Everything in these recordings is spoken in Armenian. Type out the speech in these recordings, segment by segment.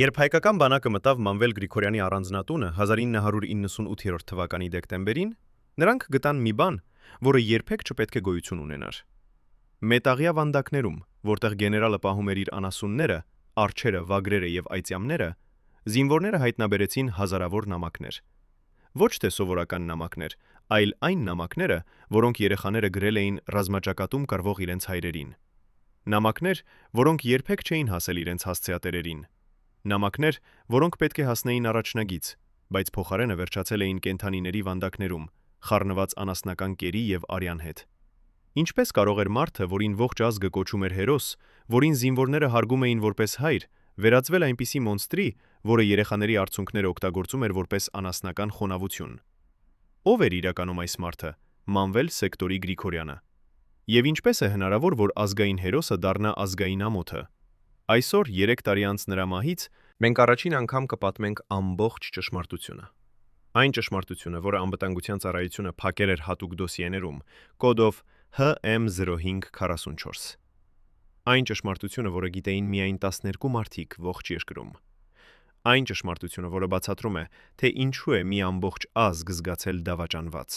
Երբ հայկական բանակը մտավ Մանվել Գրիգորյանի առանձնատունը 1998 թվականի դեկտեմբերին, նրանք գտան մի բան, որը երբեք չպետք է գոյություն ունենար։ Մետաղյա վանդակներում, որտեղ գեներալը պահում էր իր անասունները, արջերը, վագրերը եւ այծյամները, զինվորները հայտնաբերեցին հազարավոր նամակներ։ Ոչ թե սովորական նամակներ, այլ այն նամակները, որոնք երեխաները գրել էին ռազմաճակատում կռվող իրենց հայրերին։ Նամակներ, որոնք երբեք չէին հասել իրենց հասցեատերերին։ Նամակներ, որոնք պետք է հասնեին առաջնագիծ, բայց փոխարենը վերջացել էին կենդանիների վանդակներում, խառնված անասնական կերի եւ արյան հետ։ Ինչպես կարող էր մարդը, որին ողջ ազգը կոչում էր հերոս, որին զինվորները հարգում էին որպես հայր, վերածվել այնպիսի մոնստրի, որը երեխաների արցունքները օգտագործում էր որպես անասնական խոնավություն։ Ո՞վ էր իրականում այս մարդը, Մանվել սեկտորի Գրիգորյանը։ Եվ ինչպես է հնարավոր, որ ազգային հերոսը դառնա ազգային ամոթը։ Այսօր 3 տարի անց նրա մահից մենք առաջին անգամ կպատմենք ամբողջ ճշմարտությունը։ Այն ճշմարտությունը, որը անվտանգության ծառայությունը փակել էր հատուկ դոսիեներում, կոդով HM0544։ Այն ճշմարտությունը, որը գիտեին միայն 12 մարդիկ ողջ երկրում։ Այն ճշմարտությունը, որը բացատրում է, թե ինչու է մի ամբողջ ազգ զգացել դավաճանված։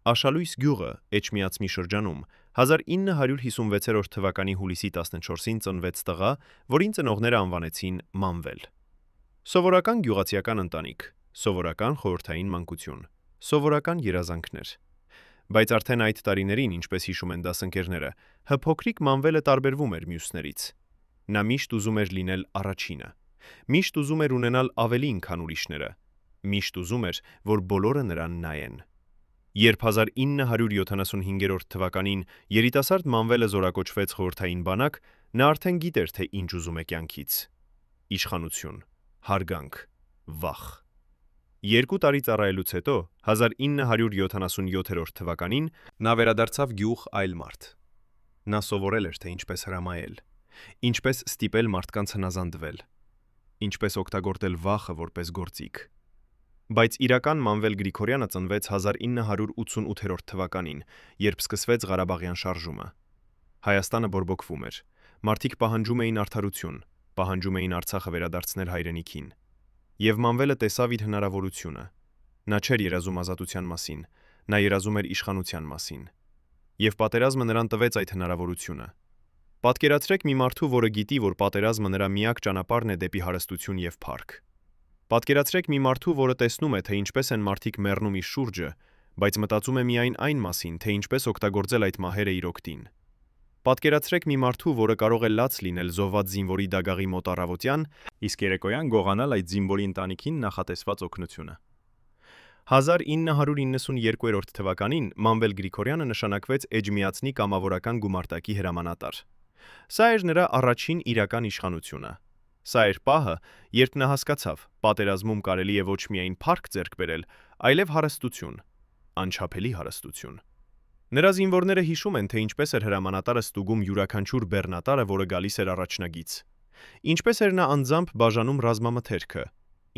Աշալույս գյուղը Էջմիածմի շրջանում 1956 թվականի հուլիսի 14-ին ծնվեց տղա, որին ծնողները անվանեցին Մանվել։ Սովորական գյուղացիական ընտանիք, սովորական խորհրդային մանկություն, սովորական երազանքներ։ Բայց արդեն այդ տարիներին, ինչպես հիշում են դասընկերները, փոքրիկ Մանվելը տարբերվում էր մյուսներից։ Նա միշտ ուզում էր լինել առաջինը։ Միշտ ուզում էր ունենալ ավելին, քան ուրիշները։ Միշտ ուզում էր, որ բոլորը նրան նայեն։ Երբ 1975 թվականին երիտասարդ Մանվելը զորակոչվեց խորհրդային բանակ, նա արդեն գիտեր, թե ինչ ուզում է կյանքից։ Իշխանություն, հարգանք, վախ։ 2 տարի ծառայելուց հետո 1977 թվականին նա վերադարձավ գյուղ այլ մարդ։ Նա սովորել էր, թե ինչպես հրամայել, ինչպես ստիպել մարդկանց հնազանդվել, ինչպես օգտագործել վախը որպես գործիք։ Բայց իրական Մանվել Գրիգորյանը ծնվեց 1988 թվականին, երբ սկսվեց Ղարաբաղյան շարժումը։ Հայաստանը բորբոքվում էր։ Մարդիկ պահանջում էին արդարություն, պահանջում էին Արցախը վերադարձնել հայրենիքին։ Եվ Մանվելը տեսավ իր հնարավորությունը։ Նա չէր երազում ազատության մասին, նա երազում էր իշխանության մասին։ Եվ պատերազմը նրան տվեց այդ հնարավորությունը։ Պատկերացրեք մի մարդու, որը գիտի, որ պատերազմը նրա միակ ճանապարհն է դեպի հարստություն եւ փառք։ Պատկերացրեք մի մարդու, որը տեսնում է, թե ինչպես են մարդիկ մեռնում իր շուրջը, բայց մտածում է միայն այն մասին, թե ինչպես օգտագործել այդ մահերը իր օգտին։ Պատկերացրեք մի մարդու, որը կարող է լաց լինել զոհված զինվորի դագաղի մոտ առավոտյան, իսկ երեկոյան գողանալ այդ զինվորի ընտանիքին նախատեսված օգնությունը։ 1992 թվականին Մանվել Գրիգորյանը նշանակվեց Էջմիածնի կամավորական գումարտակի հրամանատար։ Սա էր նրա առաջին իրական իշխանությունը։ Սա էր պահը, երբ նա հասկացավ, պատերազմում կարելի է ոչ միայն փառք ձեռք բերել, այլև հարստություն, անչափելի հարստություն։ Նրա զինվորները հիշում են, թե ինչպես էր հրամանատարը ստուգում յուրաքանչյուր բեռնատարը, որը գալիս էր առաջնագից։ Ինչպես էր նա անձամբ բաժանում ռազմամթերքը,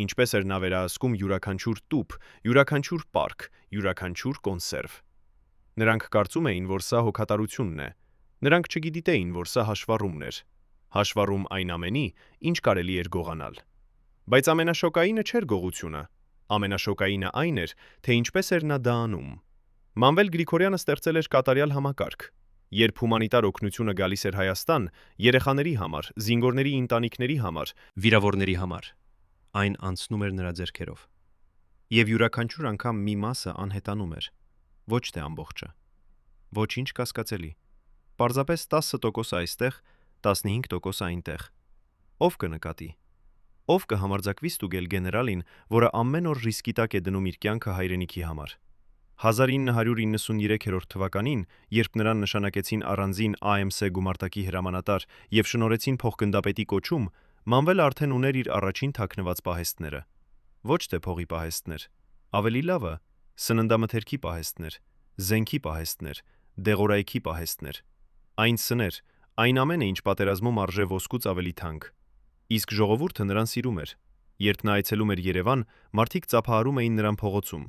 ինչպես էր նա վերահսկում յուրաքանչյուր տուփ, յուրաքանչյուր պարկ, յուրաքանչյուր կոնսերվ։ Նրանք կարծում էին, որ սա հոգատարությունն է։ Նրանք չգիտեին, որ սա հաշվառումն էր։ Հաշվառում այն ամենի, ինչ կարելի էր գողանալ։ Բայց ամենաշոկայինը չէր գողությունը։ Ամենաշոկայինը այն էր, թե ինչպես էր նա դա անում։ Մանվել Գրիգորյանը ստեղծել էր կատարյալ համակարգ։ Երբ հումանիտար օգնությունը գալիս էր Հայաստան, երեխաների համար, զինվորների ընտանիքների համար, վիրավորների համար, այն անցնում էր նրա ձեռքերով։ Եվ յուրաքանչյուր անգամ մի մասը անհետանում էր, ոչ թե ամբողջը։ Ոչինչ կասկածելի։ Պարզապես 10% այստեղ, 15% այնտեղ։ Ով կնկատի։ Ով կհամարձակվի ստուգել գեներալին, որը ամեն օր ռիսկի տակ է դնում իր կյանքը հայրենիքի համար։ 1993 թվականին, երբ նրան նշանակեցին առանձին AMC գումարտակի հրամանատար եւ շնորհեցին փոխգնդապետի կոչում, Մանվելը արդեն ուներ իր առաջին թաքնված պահեստները։ Ոչ թե փողի պահեստներ, ավելի լավը, սննդամթերքի պահեստներ, զենքի պահեստներ, դեղորայքի պահեստներ։ Այն սներ, այն ամենը, ինչ պատերազմում արժե ոսկուց ավելի թանկ։ Իսկ ժողովուրդը նրան սիրում էր։ Երբ նա այցելում էր Երևան, մարդիկ ծափահարում էին նրան փողոցում։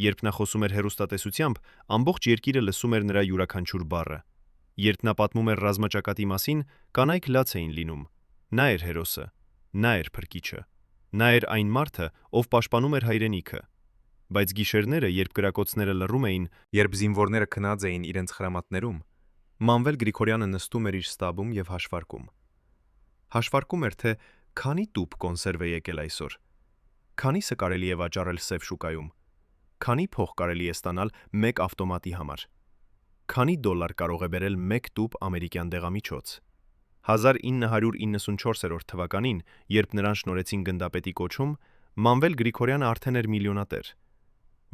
Երբ նա խոսում էր հեռուստատեսությամբ, ամբողջ երկիրը լսում էր նրա յուրաքանչյուր բառը։ Երբ նա պատմում էր ռազմաճակատի մասին, կանայք լաց էին լինում։ Նա էր հերոսը։ նա էր փրկիչը։ Նա էր այն մարդը, ով պաշտպանում էր հայրենիքը։ Բայց գիշերները, երբ կրակոցները լռում էին, Երբ զինվորները քնած էին իրենց խրամատներում, Մանվել Գրիգորյանը նստում էր իր ստաբում եւ հաշվարկում։ Հաշվարկում էր, թե քանի տուփ կոնսերվ է եկել այսօր, քանիսը կարելի է վաճառել սև շուկայում, քանի փող կարելի է ստանալ մեկ ավտոմատի համար, քանի դոլար կարող է բերել մեկ տուփ ամերիկյան դեղամիջոց։ 1994 թվականին, երբ նրան շնորհեցին գնդապետի կոչում, Մանվել Գրիգորյանը արդեն էր միլիոնատեր։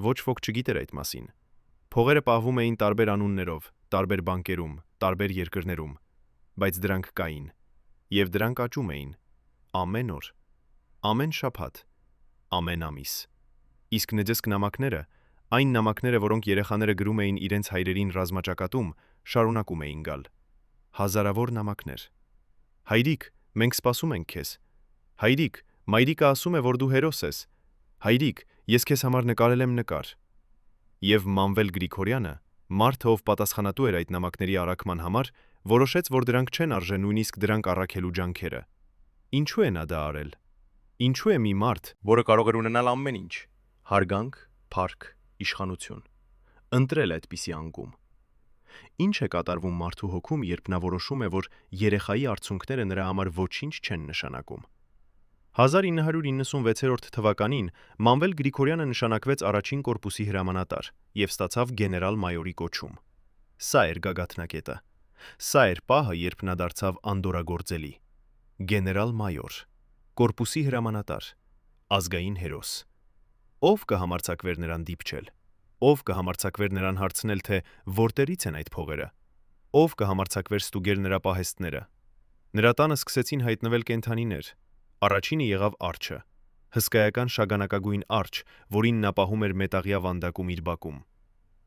Ոչ ոք չգիտեր այդ մասին։ Փողերը պահվում էին տարբեր անուններով, տարբեր բանկերում, տարբեր երկրներում, բայց դրանք կային, եւ դրանք աճում էին ամեն օր, ամեն շաբաթ, ամեն ամիս։ Իսկ նջսկ նամակները, այն նամակները, որոնք երեխաները գրում էին իրենց հայրերին ռազմաճակատում, շարունակում էին գալ։ Հազարավոր նամակներ։ Հայրիկ, մենք սպասում ենք քեզ։ Հայրիկ, մայրիկը ասում է, որ դու հերոս ես։ Հայրիկ, ես քեզ համար նկարել եմ նկար։ Եվ Մանվել Գրիգորյանը, մարդը, ով պատասխանատու էր այդ նամակների առաքման համար, որոշեց, որ դրանք չեն արժե նույնիսկ դրանք առաքելու ջանքերը։ Ինչու է նա դա արել։ Ինչու է մի մարդ, որը կարող էր ունենալ ամեն ինչ՝ հարգանք, փառք, իշխանություն, ընտրել այդպիսի անկում։ Ինչ է կատարվում մարդու հոգում, երբ նա որոշում է, որ երեխայի արցունքները նրա համար ոչինչ չեն նշանակում։ 1996 թվականին Մանվել Գրիգորյանը նշանակվեց առաջին կորպուսի հրամանատար եւ ստացավ գեներալ-մայորի կոչում։ Սա էր գագաթնակետը։ Սա էր պահը, երբ նա դարձավ անդորրագործելի։ Գեներալ-մայոր, կորպուսի հրամանատար, ազգային հերոս։ Ով կհամարձակվեր նրան դիպչել։ Ով կհամարձակվեր նրան հարցնել, թե որտեղից են այդ փողերը։ Ով կհամարձակվեր ստուգել նրա պահեստները։ Նրա տանը սկսեցին հայտնվել կենդանիներ։ Առաջինը եղավ արջը, հսկայական շագանակագույն արջ, որին նա պահում էր մետաղյա վանդակում իր բակում։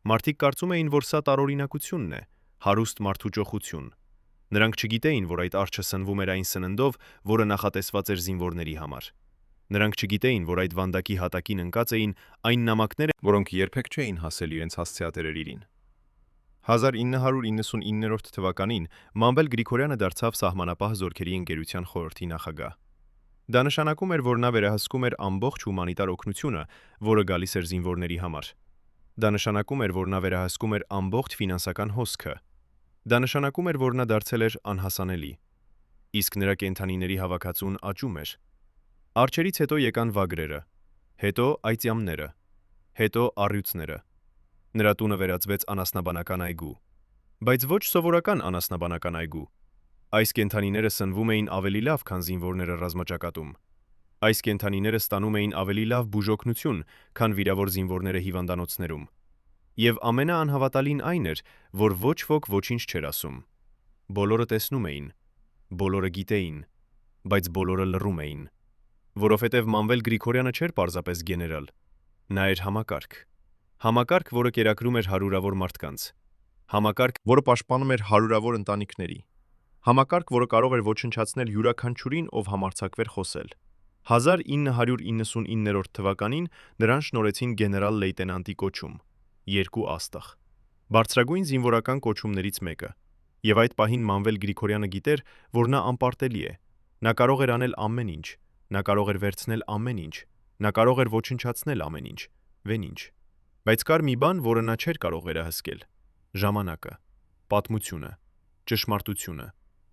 Մարդիկ կարծում էին, որ սա տարօրինակությունն է, հարուստ մարդու ճոխություն։ Նրանք չգիտեին, որ այդ արջը սնվում էր այն սննդով, որը նախատեսված էր զինվորների համար։ Նրանք չգիտեին, որ այդ վանդակի հատակին ընկած էին այն նամակները, որոնք երբեք չէին հասել իրենց հասցեատերերին։ 1999 թվականին Մանվել Գրիգորյանը դարձավ Սահմանապահ զորքերի ընկերության խորհրդի նախագահ։ Դա նշանակում էր, որ նա վերահսկում էր ամբողջ հումանիտար օգնությունը, որը գալիս էր զինվորների համար։ Դա նշանակում էր, որ նա վերահսկում էր ամբողջ ֆինանսական հոսքը։ Դա նշանակում էր, որ նա դարձել էր անհասանելի։ Իսկ նրա կենդանիների հավաքածուն աճում էր։ Արջերից հետո եկան վագրերը, հետո այծյամները, հետո առյուծները։ Նրա տունը վերածվեց անասնաբանական այգու։ Բայց ոչ սովորական անասնաբանական այգու։ Այս կենդանիները սնվում էին ավելի լավ, քան զինվորները ռազմաճակատում։ Այս կենդանիները ստանում էին ավելի լավ բուժօգնություն, քան վիրավոր զինվորները հիվանդանոցներում։ Եվ ամենաանհավատալին այն էր, որ ոչ ոք ոչինչ չէր ասում։ Բոլորը տեսնում էին, բոլորը գիտեին, բայց բոլորը լռում էին, որովհետև Մանվել Գրիգորյանը չէր պարզապես գեներալ, նա էր համակարգ։ Համակարգ, որը կերակրում էր հարյուրավոր մարդկանց։ Համակարգ, որը պաշտպանում էր հարյուրավոր ընտանիքների։ Համակարգ, որը կարող էր ոչնչացնել յուրաքանչյուրին, ով համարձակվեր խոսել։ 1999 թվականին նրան շնորհեցին գեներալ-լեյտենանտի կոչում, 2 աստղ, բարձրագույն զինվորական կոչումներից մեկը, եւ այդ պահին Մանվել Գրիգորյանը գիտեր, որ նա անպարտելի է, նա կարող էր անել ամեն ինչ, նա կարող էր վերցնել ամեն ինչ, նա կարող էր ոչնչացնել ամեն ինչ, վենինչ, բայց կար մի բան, որը նա չէր կարող վերահսկել՝ ժամանակը, պատմությունը, ճշմարտությունը,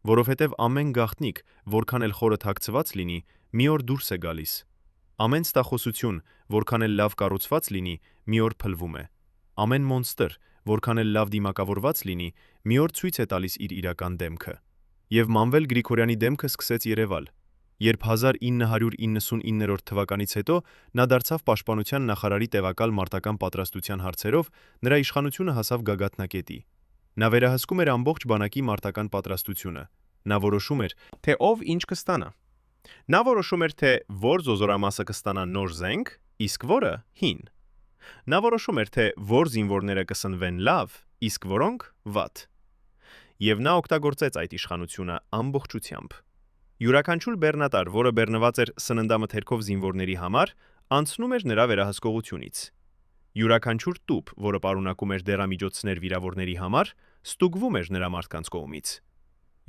որովհետև ամեն գաղտնիք, որքան էլ խորը թաքցված լինի, մի օր դուրս է գալիս։ Ամեն ստախոսություն, որքան էլ լավ կառուցված լինի, մի օր փլվում է։ Ամեն մոնստր, որքան էլ լավ դիմակավորված լինի, մի օր ցույց է տալիս իր իրական դեմքը։ Եվ Մանվել Գրիգորյանի դեմքը սկսեց երևալ, երբ 1999 թվականից հետո նա դարձավ պաշտպանության նախարարի տևակալ մարտական պատրաստության հարցերով, նրա իշխանությունը հասավ գագաթնակետի։ Նա վերահսկում էր ամբողջ բանակի մարտական պատրաստությունը։ Նա որոշում էր, թե ով ինչ կստանա։ Նա որոշում էր, թե որ զոզորամասը կստանա նոր զենք, իսկ որը՝ հին։ Նա որոշում էր, թե որ զինվորները կսնվեն լավ, իսկ որոնք՝ վատ։ Եվ նա օգտագործեց այդ իշխանությունը ամբողջությամբ։ Յուրաքանչյուր բեռնատար, որը բեռնված էր սննդամթերքով զինվորների համար, անցնում էր նրա վերահսկողությունից։ Յուրաքանչյուր տուփ, որը պարունակում էր դեղամիջոցներ վիրավորների համար, ստուգվում էր նրա մարդկանց կողմից։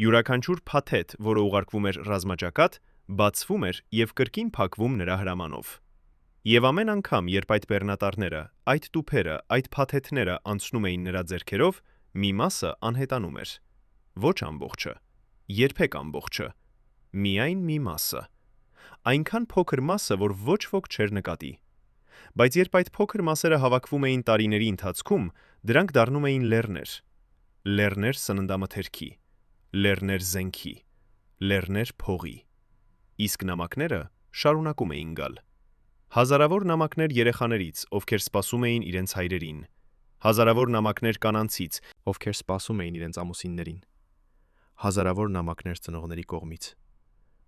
Յուրաքանչյուր փաթեթ, որը ուղարկվում էր ռազմաճակատ, բացվում էր եւ կրկին փակվում նրա հրամանով։ Եվ ամեն անգամ, երբ այդ բեռնատարները, այդ տուփերը, այդ փաթեթները անցնում էին նրա ձեռքերով, մի մասը անհետանում էր։ Ոչ ամբողջը, երբեք ամբողջը, միայն մի մասը։ Այնքան փոքր մասը, որ ոչ ոք չէր նկատի։ Բայց երբ այդ փոքր մասերը հավաքվում էին տարիների ընթացքում, դրանք դառնում էին լեռներ։ Լեռներ սննդամթերքի, լեռներ զենքի, լեռներ փողի։ Իսկ նամակները շարունակում էին գալ։ Հազարավոր նամակներ երեխաներից, ովքեր սպասում էին իրենց հայրերին։ Հազարավոր նամակներ կանանցից, ովքեր սպասում էին իրենց ամուսիններին։ Հազարավոր նամակներ ծնողների կողմից։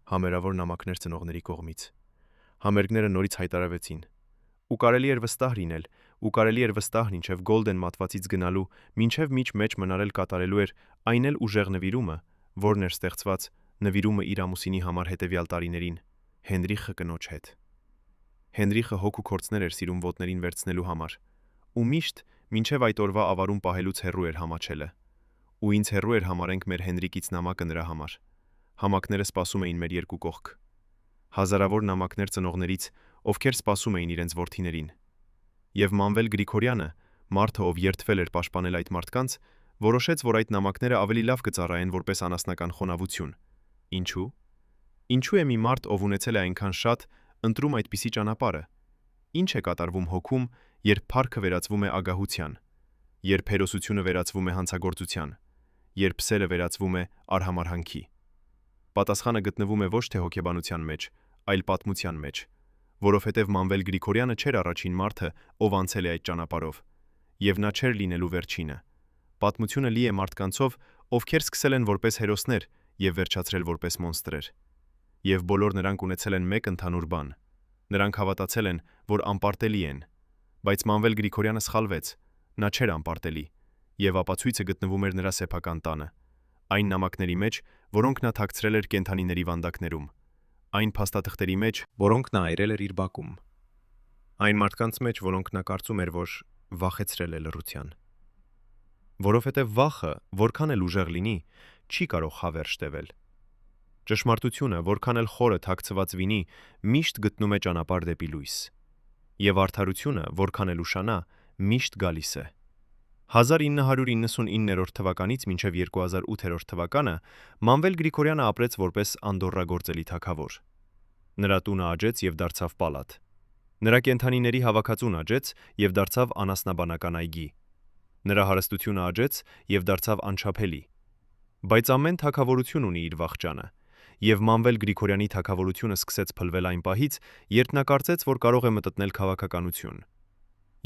Համերավոր նամակներ ծնողների կողմից։ Համերգները նորից հայտարարվեցին։ Ու կարելի էր վստահ լինել, ու կարելի էր վստահ մինչև գոլդեն մատվածից գնալու, մինչև միջ մեջ մնարել կատարելու էր այն էլ ուժեղ նվիրումը, որն էր ստեղծված նվիրումը իր ամուսինի համար հետևյալ տարիներին, Հենրիխը կնոջ հետ։ Հենրիխը հոգու կորցներ էր սիրում ոտներին վերցնելու համար, ու միշտ մինչև այդ օրվա ավարում պահելուց հեռու էր համաչելը։ Ու ինձ հեռու էր համարենք մեր Հենրիկից նամակը նրա համար։ Համակները սպասում էին մեր երկու կողք։ Հազարավոր նամակներ ծնողներից, ովքեր սպասում էին իրենց որդիներին։ Եվ Մանվել Գրիգորյանը, մարդը, ով երդվել էր պաշտպանել այդ մարդկանց, որոշեց, որ այդ նամակները ավելի լավ կծառայեն որպես անասնական խոնավություն։ Ինչու՞։ Ինչու է մի մարդ, ով ունեցել է այնքան շատ, ընտրում այդպիսի ճանապարհը։ Ինչ է կատարվում հոգում, երբ փառքը վերածվում է ագահության, երբ հերոսությունը վերածվում է հանցագործության, երբ սերը վերածվում է արհամարհանքի։ Պատասխանը գտնվում է ոչ թե հոգեբանության մեջ, այլ պատմության մեջ, որովհետև Մանվել Գրիգորյանը չէր առաջին մարդը, ով անցել է այդ ճանապարհով, եւ նա չէր լինելու վերջինը։ Պատմությունը լի է մարդկանցով, ովքեր սկսել են որպես հերոսներ եւ վերջացրել որպես մոնստրեր։ Եվ բոլոր նրանք ունեցել են մեկ ընդհանուր բան։ Նրանք հավատացել են, որ անպարտելի են, բայց Մանվել Գրիգորյանը սխալվեց։ Նա չէր անպարտելի, եւ ապացույցը գտնվում էր նրա սեփական տանը, այն նամակների մեջ, որոնք նա թաքցրել էր կենդանիների վանդակներում, այն փաստաթղթերի մեջ, որոնք նա այրել էր իր բակում, այն մարդկանց մեջ, որոնք նա կարծում էր, որ վախեցրել է լռության։ Որովհետև վախը, որքան էլ ուժեղ լինի, չի կարող հավերժ տևել։ Ճշմարտությունը, որքան էլ խորը թաքցված լինի, միշտ գտնում է ճանապարհ դեպի լույս։ Եվ արդարությունը, որքան էլ ուշանա, միշտ գալիս է։ 1999 թվականից մինչև 2008 թվականը Մանվել Գրիգորյանը ապրեց որպես անդորրագործելի թագավոր։ Նրա տունը աճեց եւ դարձավ պալատ։ Նրա կենդանիների հավաքածուն աճեց եւ դարձավ անասնաբանական այգի։ Նրա հարստությունը աճեց եւ դարձավ անչափելի։ Բայց ամեն թագավորություն ունի իր վախճանը, եւ Մանվել Գրիգորյանի թագավորությունը սկսեց փլվել այն պահից, երբ նա կարծեց, որ կարող է մտտնել քաղաքականություն։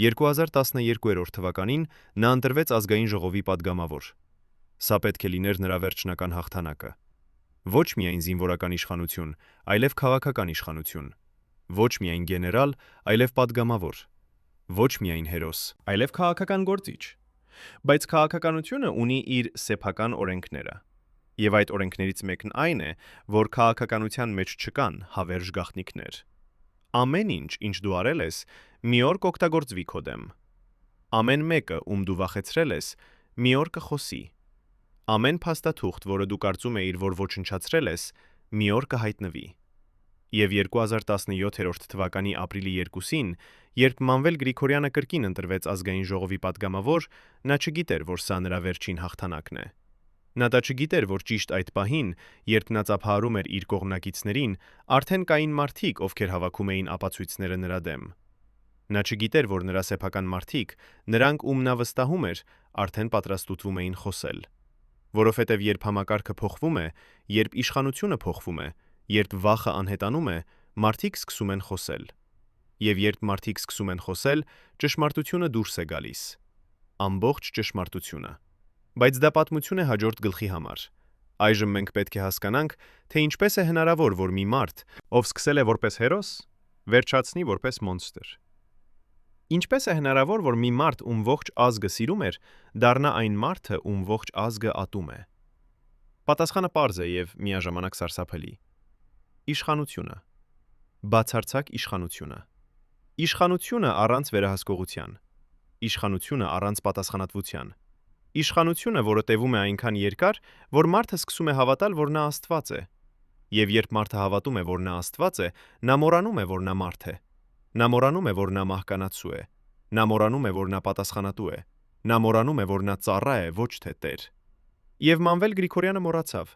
2012 թվականին նա ընտրվեց ազգային ժողովի падգամավոր։ Սա պետք է լիներ նրա վերջնական հաղթանակը։ Ոչ միայն զինվորական իշխանություն, այլև քաղաքական իշխանություն։ Ոչ միայն գեներալ, այլև падգամավոր։ Ոչ միայն հերոս, այլև քաղաքական գործիչ։ Բայց քաղաքականությունը ունի իր սեփական օրենքները։ Եվ այդ օրենքներից մեկն այն է, որ քաղաքականության մեջ չկան հավերժ գաղտնիքներ։ Ամեն ինչ, ինչ դու արել ես, մի օր կօգտագործվի քո դեմ։ Ամեն մեկը, ում դու վախեցրել ես, մի օր կխոսի։ Ամեն փաստաթուղթ, որը դու կարծում էիր, որ ոչնչացրել ես, մի օր կհայտնվի։ Եվ 2017 թվականի ապրիլի 2-ին, երբ Մանվել Գրիգորյանը կրկին ընտրվեց ազգային ժողովի падգամավոր, նա չգիտեր, որ սա նրա վերջին հաղթանակն է։ Նա դա չգիտեր, որ ճիշտ այդ պահին, երբ նա ծափահարում էր իր կողմնակիցներին, արդեն կային մարդիկ, ովքեր հավաքում էին ապացույցները նրա դեմ։ Նա չգիտեր, որ նրա սեփական մարդիկ, նրանք, ում նա վստահում էր, արդեն պատրաստվում էին խոսել։ Որովհետև երբ համակարգը փոխվում է, երբ իշխանությունը փոխվում է, երբ վախը անհետանում է, մարդիկ սկսում են խոսել։ Եվ երբ մարդիկ սկսում են խոսել, ճշմարտությունը դուրս է գալիս։ Ամբողջ ճշմարտությունը։ Բայց դա պատմություն է հաջորդ գլխի համար։ Այժմ մենք պետք է հասկանանք, թե ինչպես է հնարավոր, որ մի մարդ, ով սկսել է որպես հերոս, վերջացնի որպես մոնստր։ Ինչպես է հնարավոր, որ մի մարդ, ում ողջ ազգը սիրում էր, դառնա այն մարդը, ում ողջ ազգը ատում է։ Պատասխանը պարզ է եւ միաժամանակ սարսափելի։ Իշխանությունը։ Բացարձակ իշխանությունը։ Իշխանությունը առանց վերահսկողության։ Իշխանությունը առանց պատասխանատվության։ Իշխանությունը, որը տևում է այնքան երկար, որ մարդը սկսում է հավատալ, որ նա Աստված է։ Եվ երբ մարդը հավատում է, որ նա Աստված է, նա մոռանում է, որ նա մարդ է։ Նա մոռանում է, որ նա մահկանացու է։ Նա մոռանում է, որ նա պատասխանատու է։ Նա մոռանում է, որ նա ծառա է, ոչ թե Տեր։ Եվ Մանվել Գրիգորյանը մոռացավ։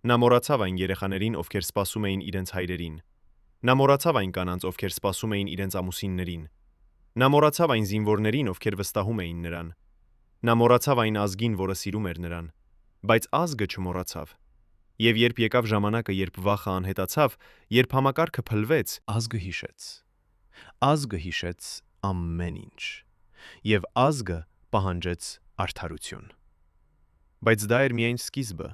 Նա մոռացավ այն երեխաներին, ովքեր սպասում էին իրենց հայրերին։ Նա մոռացավ այն կանանց, ովքեր սպասում էին իրենց ամուսիններին։ Նա մոռացավ այն զինվորներին, ովքեր վստահում էին նրան։ Նա մոռացավ այն ազգին, որը սիրում էր նրան։ Բայց ազգը չմոռացավ։ Եվ երբ եկավ ժամանակը, երբ վախը անհետացավ, երբ համակարգը փլվեց, ազգը հիշեց։ Ազգը հիշեց ամեն ինչ։ Եվ ազգը պահանջեց արդարություն։ Բայց դա էր միայն սկիզբը,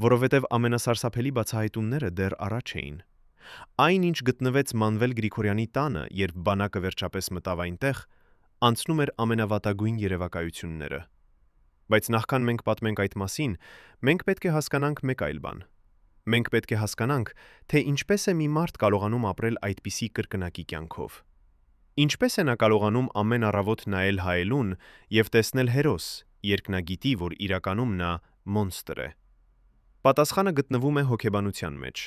որովհետև ամենասարսափելի բացահայտումները դեռ առաջ էին։ Այն, ինչ գտնվեց Մանվել Գրիգորյանի տանը, երբ բանակը վերջապես մտավ այնտեղ, անցնում էր ամենավատագույն երևակայությունները։ Բայց նախքան մենք պատմենք այդ մասին, մենք պետք է հասկանանք մեկ այլ բան։ Մենք պետք է հասկանանք, թե ինչպես է մի մարդ կարողանում ապրել այդպիսի կրկնակի կյանքով։ Ինչպես է նա կարողանում ամեն առավոտ նայել հայելուն եւ տեսնել հերոս, երբ նա գիտի, որ իրականում նա մոնստր է։ Պատասխանը գտնվում է հոգեբանության մեջ։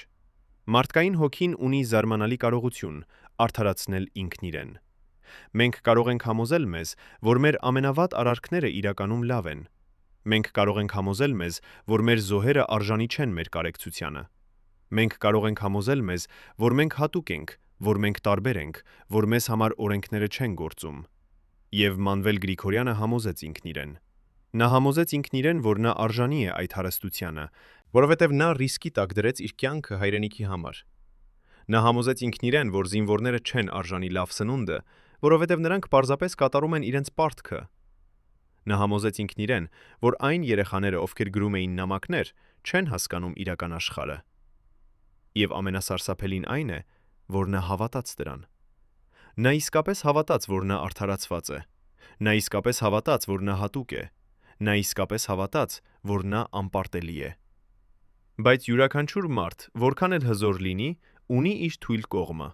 Մարդկային հոգին ունի զարմանալի կարողություն արդարացնել ինքն իրեն։ Մենք կարող ենք համոզել մեզ, որ մեր ամենավատ արարքները իրականում լավ են։ Մենք կարող ենք համոզել մեզ, որ մեր զոհերը արժանի չեն մեր կարեկցությանը։ Մենք կարող ենք համոզել մեզ, որ մենք հատուկ ենք, որ մենք տարբեր ենք, որ մեզ համար օրենքները չեն գործում։ Եվ Մանվել Գրիգորյանը համոզեց ինքն իրեն։ Նա համոզեց ինքն իրեն, որ նա արժանի է այդ հարստությանը, որովհետև նա ռիսկի տակ դրեց իր կյանքը հայրենիքի համար։ Նա համոզեց ինքն իրեն, որ զինվորները չեն արժանի լավ սնունդը, որովհետև նրանք պարզապես կատարում են իրենց պարտքը։ Նա համոզեց ինքն իրեն, որ այն երեխաները, ովքեր գրում էին նամակներ, չեն հասկանում իրական աշխարհը։ Եվ ամենասարսափելին այն է, որ նա հավատաց դրան։ Նա իսկապես հավատաց, որ նա արդարացված է։ Նա իսկապես հավատաց, որ նա հատուկ է։ Նա իսկապես հավատաց, որ նա անպարտելի է։ Բայց յուրաքանչյուր մարդ, որքան էլ հզոր լինի, ունի իր թույլ կողմը։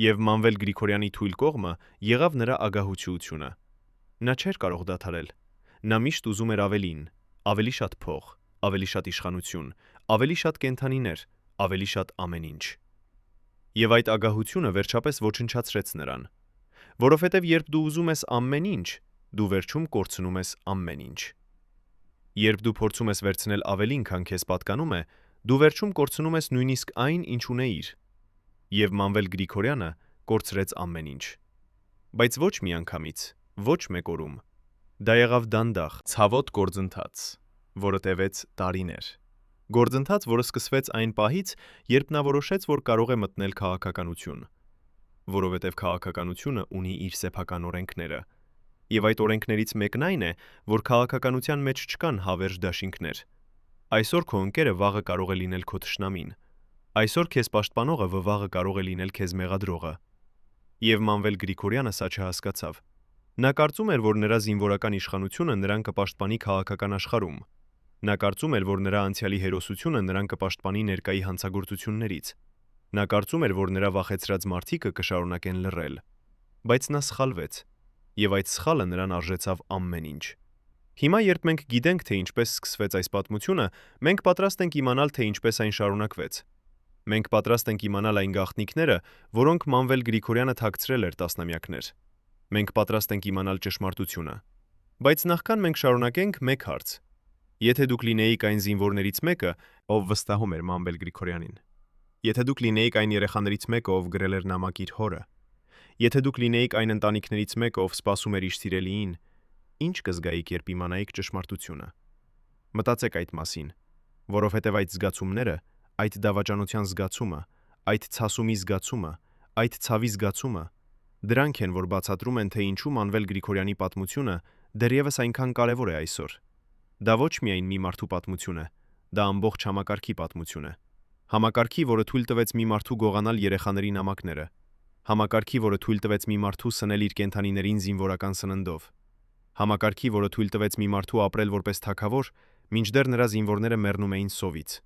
Եվ Մանվել Գրիգորյանի թույլ կողմը եղավ նրա ագահությունությունը։ Նա չէր կարող դադարել։ Նա միշտ ուզում էր ավելին, ավելի շատ փող, ավելի շատ իշխանություն, ավելի շատ կենդանիներ, ավելի շատ ամեն ինչ։ Եվ այդ ագահությունը վերջապես ոչնչացրեց նրան, որովհետև երբ դու ուզում ես ամեն ինչ, դու վերջում կորցնում ես ամեն ինչ։ Երբ դու փորձում ես վերցնել ավելին, քան քեզ պատկանում է, դու վերջում կորցնում ես նույնիսկ այն, ինչ ունեիր։ Եվ Մանվել Գրիգորյանը կորցրեց ամեն ինչ։ Բայց ոչ միանգամից, ոչ մեկ օրում։ Դա եղավ դանդաղ, ցավոտ գործընթաց, որը տևեց տարիներ։ Գործընթաց, որը սկսվեց այն պահից, երբ նա որոշեց, որ կարող է մտնել քաղաքականություն, որովհետև քաղաքականությունը ունի իր սեփական օրենքները։ Եվ այդ օրենքներից մեկն այն է, որ քաղաքականության մեջ չկան հավերժ դաշինքներ։ Այսօր քո ընկերը վաղը կարող է լինել քո թշնամին։ Այսօր քեզ պաշտպանողը վաղը կարող է լինել քեզ մեղադրողը։ Եվ Մանվել Գրիգորյանը սա չհասկացավ։ Նա կարծում էր, որ նրա զինվորական իշխանությունը նրան կպաշտպանի քաղաքական աշխարհում։ Նա կարծում էր, որ նրա անցյալի հերոսությունը նրան կպաշտպանի ներկայի հանցագործություններից։ Նա կարծում էր, որ նրա վախեցրած մարդիկը կշարունակեն լռել։ Բայց նա սխալվեց։ Եվ այդ սխալը նրան արժեցավ ամեն ինչ։ Հիմա, երբ մենք գիտենք, թե ինչպես սկսվեց այս պատմությունը, մենք պատրաստ ենք իմանալ, թե ինչպես այն շարունակվեց։ Մենք պատրաստ ենք իմանալ այն գաղտնիքները, որոնք Մանվել Գրիգորյանը թաքցրել էր տասնամյակներ։ Մենք պատրաստ ենք իմանալ ճշմարտությունը։ Բայց նախքան մենք շարունակենք, մեկ հարց. Եթե դուք լինեիք այն զինվորներից մեկը, ով վստահում էր Մանվել Գրիգորյանին, եթե դուք լինեիք այն երեխաներից մեկը, ով գրել էր նամակ իր հորը, եթե դուք լինեիք այն ընտանիքներից մեկը, ով սպասում էր իր սիրելիին, ինչ կզգայիք, երբ իմանայիք ճշմարտությունը։ Մտածեք այդ մասին, որովհետև այդ զգացումները, այդ դավաճանության զգացումը, այդ ցասումի զգացումը, այդ ցավի զգացումը, դրանք են, որ բացատրում են, թե ինչու Մանվել Գրիգորյանի պատմությունը դեռևս այնքան կարևոր է այսօր։ Դա ոչ միայն մի մարդու պատմություն է, դա ամբողջ համակարգի պատմություն է։ Համակարգի, որը թույլ տվեց մի մարդու գողանալ երեխաների նամակները։ Համակարգի, որը թույլ տվեց մի մարդու սնել իր կենդանիներին զինվորական սննդով։ Համակարգի, որը թույլ տվեց մի մարդու ապրել որպես թագավոր, մինչդեռ նրա զինվորները մեռնում էին սովից։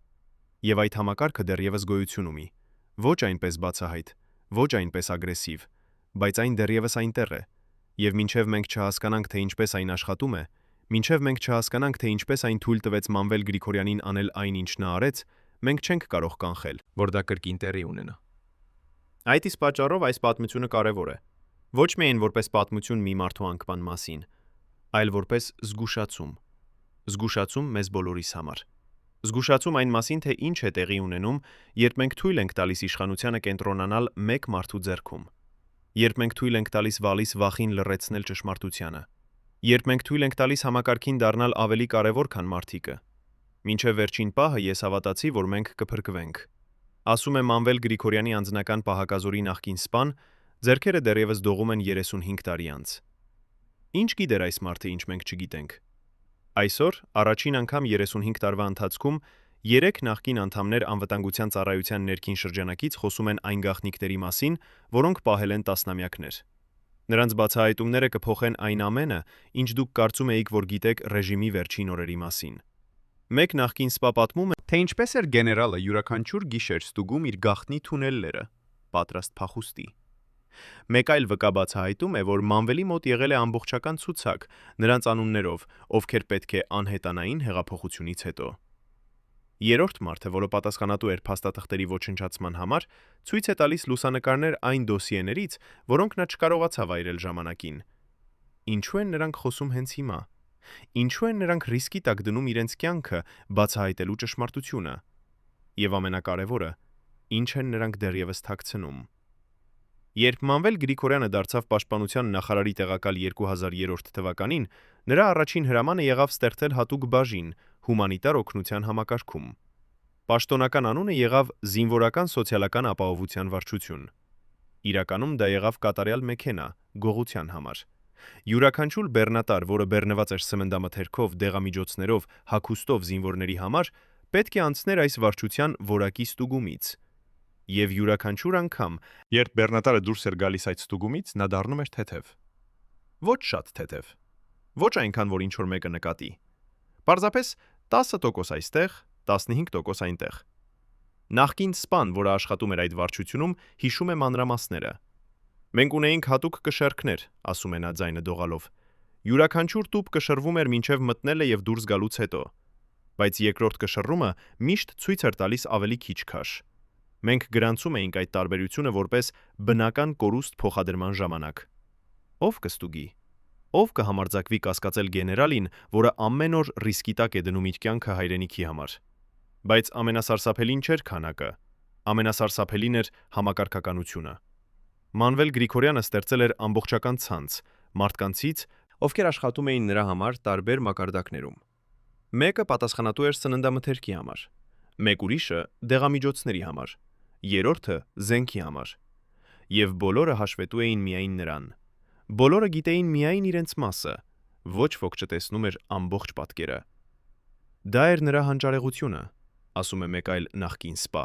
Եվ այդ համակարգը դեռևս գոյություն ունի։ Ոչ այնպես բացահայտ, ոչ այնպես ագրեսիվ, բայց այն դեռևս այնտեղ է։ Եվ մինչև մենք չհասկանանք, թե ինչպես այն աշխատում է, մինչև մենք չհասկանանք, թե ինչպես այն թույլ տվեց Մանվել Գրիգորյանին անել այն, ինչ նա արեց, մենք չենք կարող կանխել, որ դա կրկին տեղի ունենա։ Այդ իսկ պատճառով այս պատմությունը կարևոր է։ Ոչ միայն որպես պատմություն մի մարդու անկման մասին, այլ որպես զգուշացում։ Զգուշացում մեզ բոլորիս համար։ Զգուշացում այն մասին, թե ինչ է տեղի ունենում, երբ մենք թույլ ենք տալիս իշխանությանը կենտրոնանալ մեկ մարդու ձեռքում։ Երբ մենք թույլ ենք տալիս վալիս վախին լռեցնել ճշմարտությանը։ Երբ մենք թույլ ենք տալիս համակարգին դառնալ ավելի կարևոր, քան մարդիկը։ Մինչև վերջին պահը ես հավատացի, որ մենք կփրկվենք։ Ասում է Մանվել Գրիգորյանի անձնական պահակազորի նախկին սպան, ձեռքերը դեռևս դողում են 35 տարի անց։ Ինչ գիտեր այս մարդը, ինչ մենք չգիտենք։ Այսօր, առաջին անգամ 35 տարվա ընթացքում 3 նախկին անդամներ անվտանգության ծառայության ներքին շրջանակից խոսում են այն գաղտնիքների մասին, որոնք պահել են տասնամյակներ։ Նրանց բացահայտումները կփոխեն այն ամենը, ինչ դուք կարծում էիք, որ գիտեք ռեժիմի վերջին օրերի մասին։ Մեկ նախկին սպա պատմում է, թե ինչպես էր գեներալը յուրաքանչյուր գիշեր ստուգում իր գաղտնի թունելները, պատրաստ փախուստի։ Մեկ այլ վկա բացահայտում է, որ Մանվելի մոտ եղել է ամբողջական ցուցակ նրանց անուններով, ովքեր պետք է անհետանային հեղափոխությունից հետո։ Երրորդ մարդը, որը պատասխանատու էր փաստաթղթերի ոչնչացման համար, ցույց է տալիս լուսանկարներ այն դոսիեներից, որոնք նա չկարողացավ այրել ժամանակին։ Ինչու են նրանք խոսում հենց հիմա։ Ինչու են նրանք ռիսկի տակ դնում իրենց կյանքը բացահայտելու ճշմարտությունը։ Եվ ամենակարևորը, ինչ են նրանք դեռևս թաքցնում։ Երբ Մանվել Գրիգորյանը դարձավ պաշտպանության նախարարի տեղակալ 2003 թվականին, նրա առաջին հրամանը եղավ ստեղծել հատուկ բաժին հումանիտար օգնության համակարգում։ Պաշտոնական անունը եղավ Զինվորական սոցիալական ապահովության վարչություն։ Իրականում դա եղավ կատարյալ մեքենա գողության համար։ Յուրաքանչյուր բեռնատար, որը բեռնված էր սմնդամթերքով, դեղամիջոցներով, հագուստով զինվորների համար, պետք է անցներ այս վարչության որակի ստուգումից։ Եվ յուրաքանչյուր անգամ, երբ բեռնատարը դուրս էր գալիս այդ ստուգումից, նա դառնում էր թեթև։ Ոչ շատ թեթև։ Ոչ այնքան, որ ինչ-որ մեկը նկատի։ Պարզապես 10% այստեղ, 15% այնտեղ։ Նախկին սպան, որը աշխատում էր այդ վարչությունում, հիշում է մանրամասները։ Մենք ունեինք հատուկ կշեռքներ, ասում է նա ձայնը դողալով։ Յուրաքանչյուր տուփ կշռվում էր մինչև մտնելը եւ դուրս գալուց հետո։ Բայց երկրորդ կշռումը միշտ ցույց էր տալիս ավելի քիչ քաշ։ Մենք գրանցում էինք այդ տարբերությունը որպես բնական կորուստ փոխադրման ժամանակ։ Ով կստուգի։ Ով կհամարձակվի կասկածել գեներալին, որը ամեն օր ռիսկի տակ է դնում իր կյանքը հայրենիքի համար։ Բայց ամենասարսափելին չէր քանակը, ամենասարսափելին էր համակարգականությունը։ Մանվել Գրիգորյանը ստեղծել էր ամբողջական ցանց մարդկանցից, ովքեր աշխատում էին նրա համար տարբեր մակարդակներում։ Մեկը պատասխանատու էր սննդամթերքի համար, մեկ ուրիշը դեղամիջոցների համար, երրորդը զենքի համար։ Եվ բոլորը հաշվետու էին միայն նրան։ Բոլորը գիտեին միայն իրենց մասը, ոչ ոք չտեսնում էր ամբողջ պատկերը։ Դա էր նրա հանճարեղությունը, ասում է մեկ այլ նախկին սպա։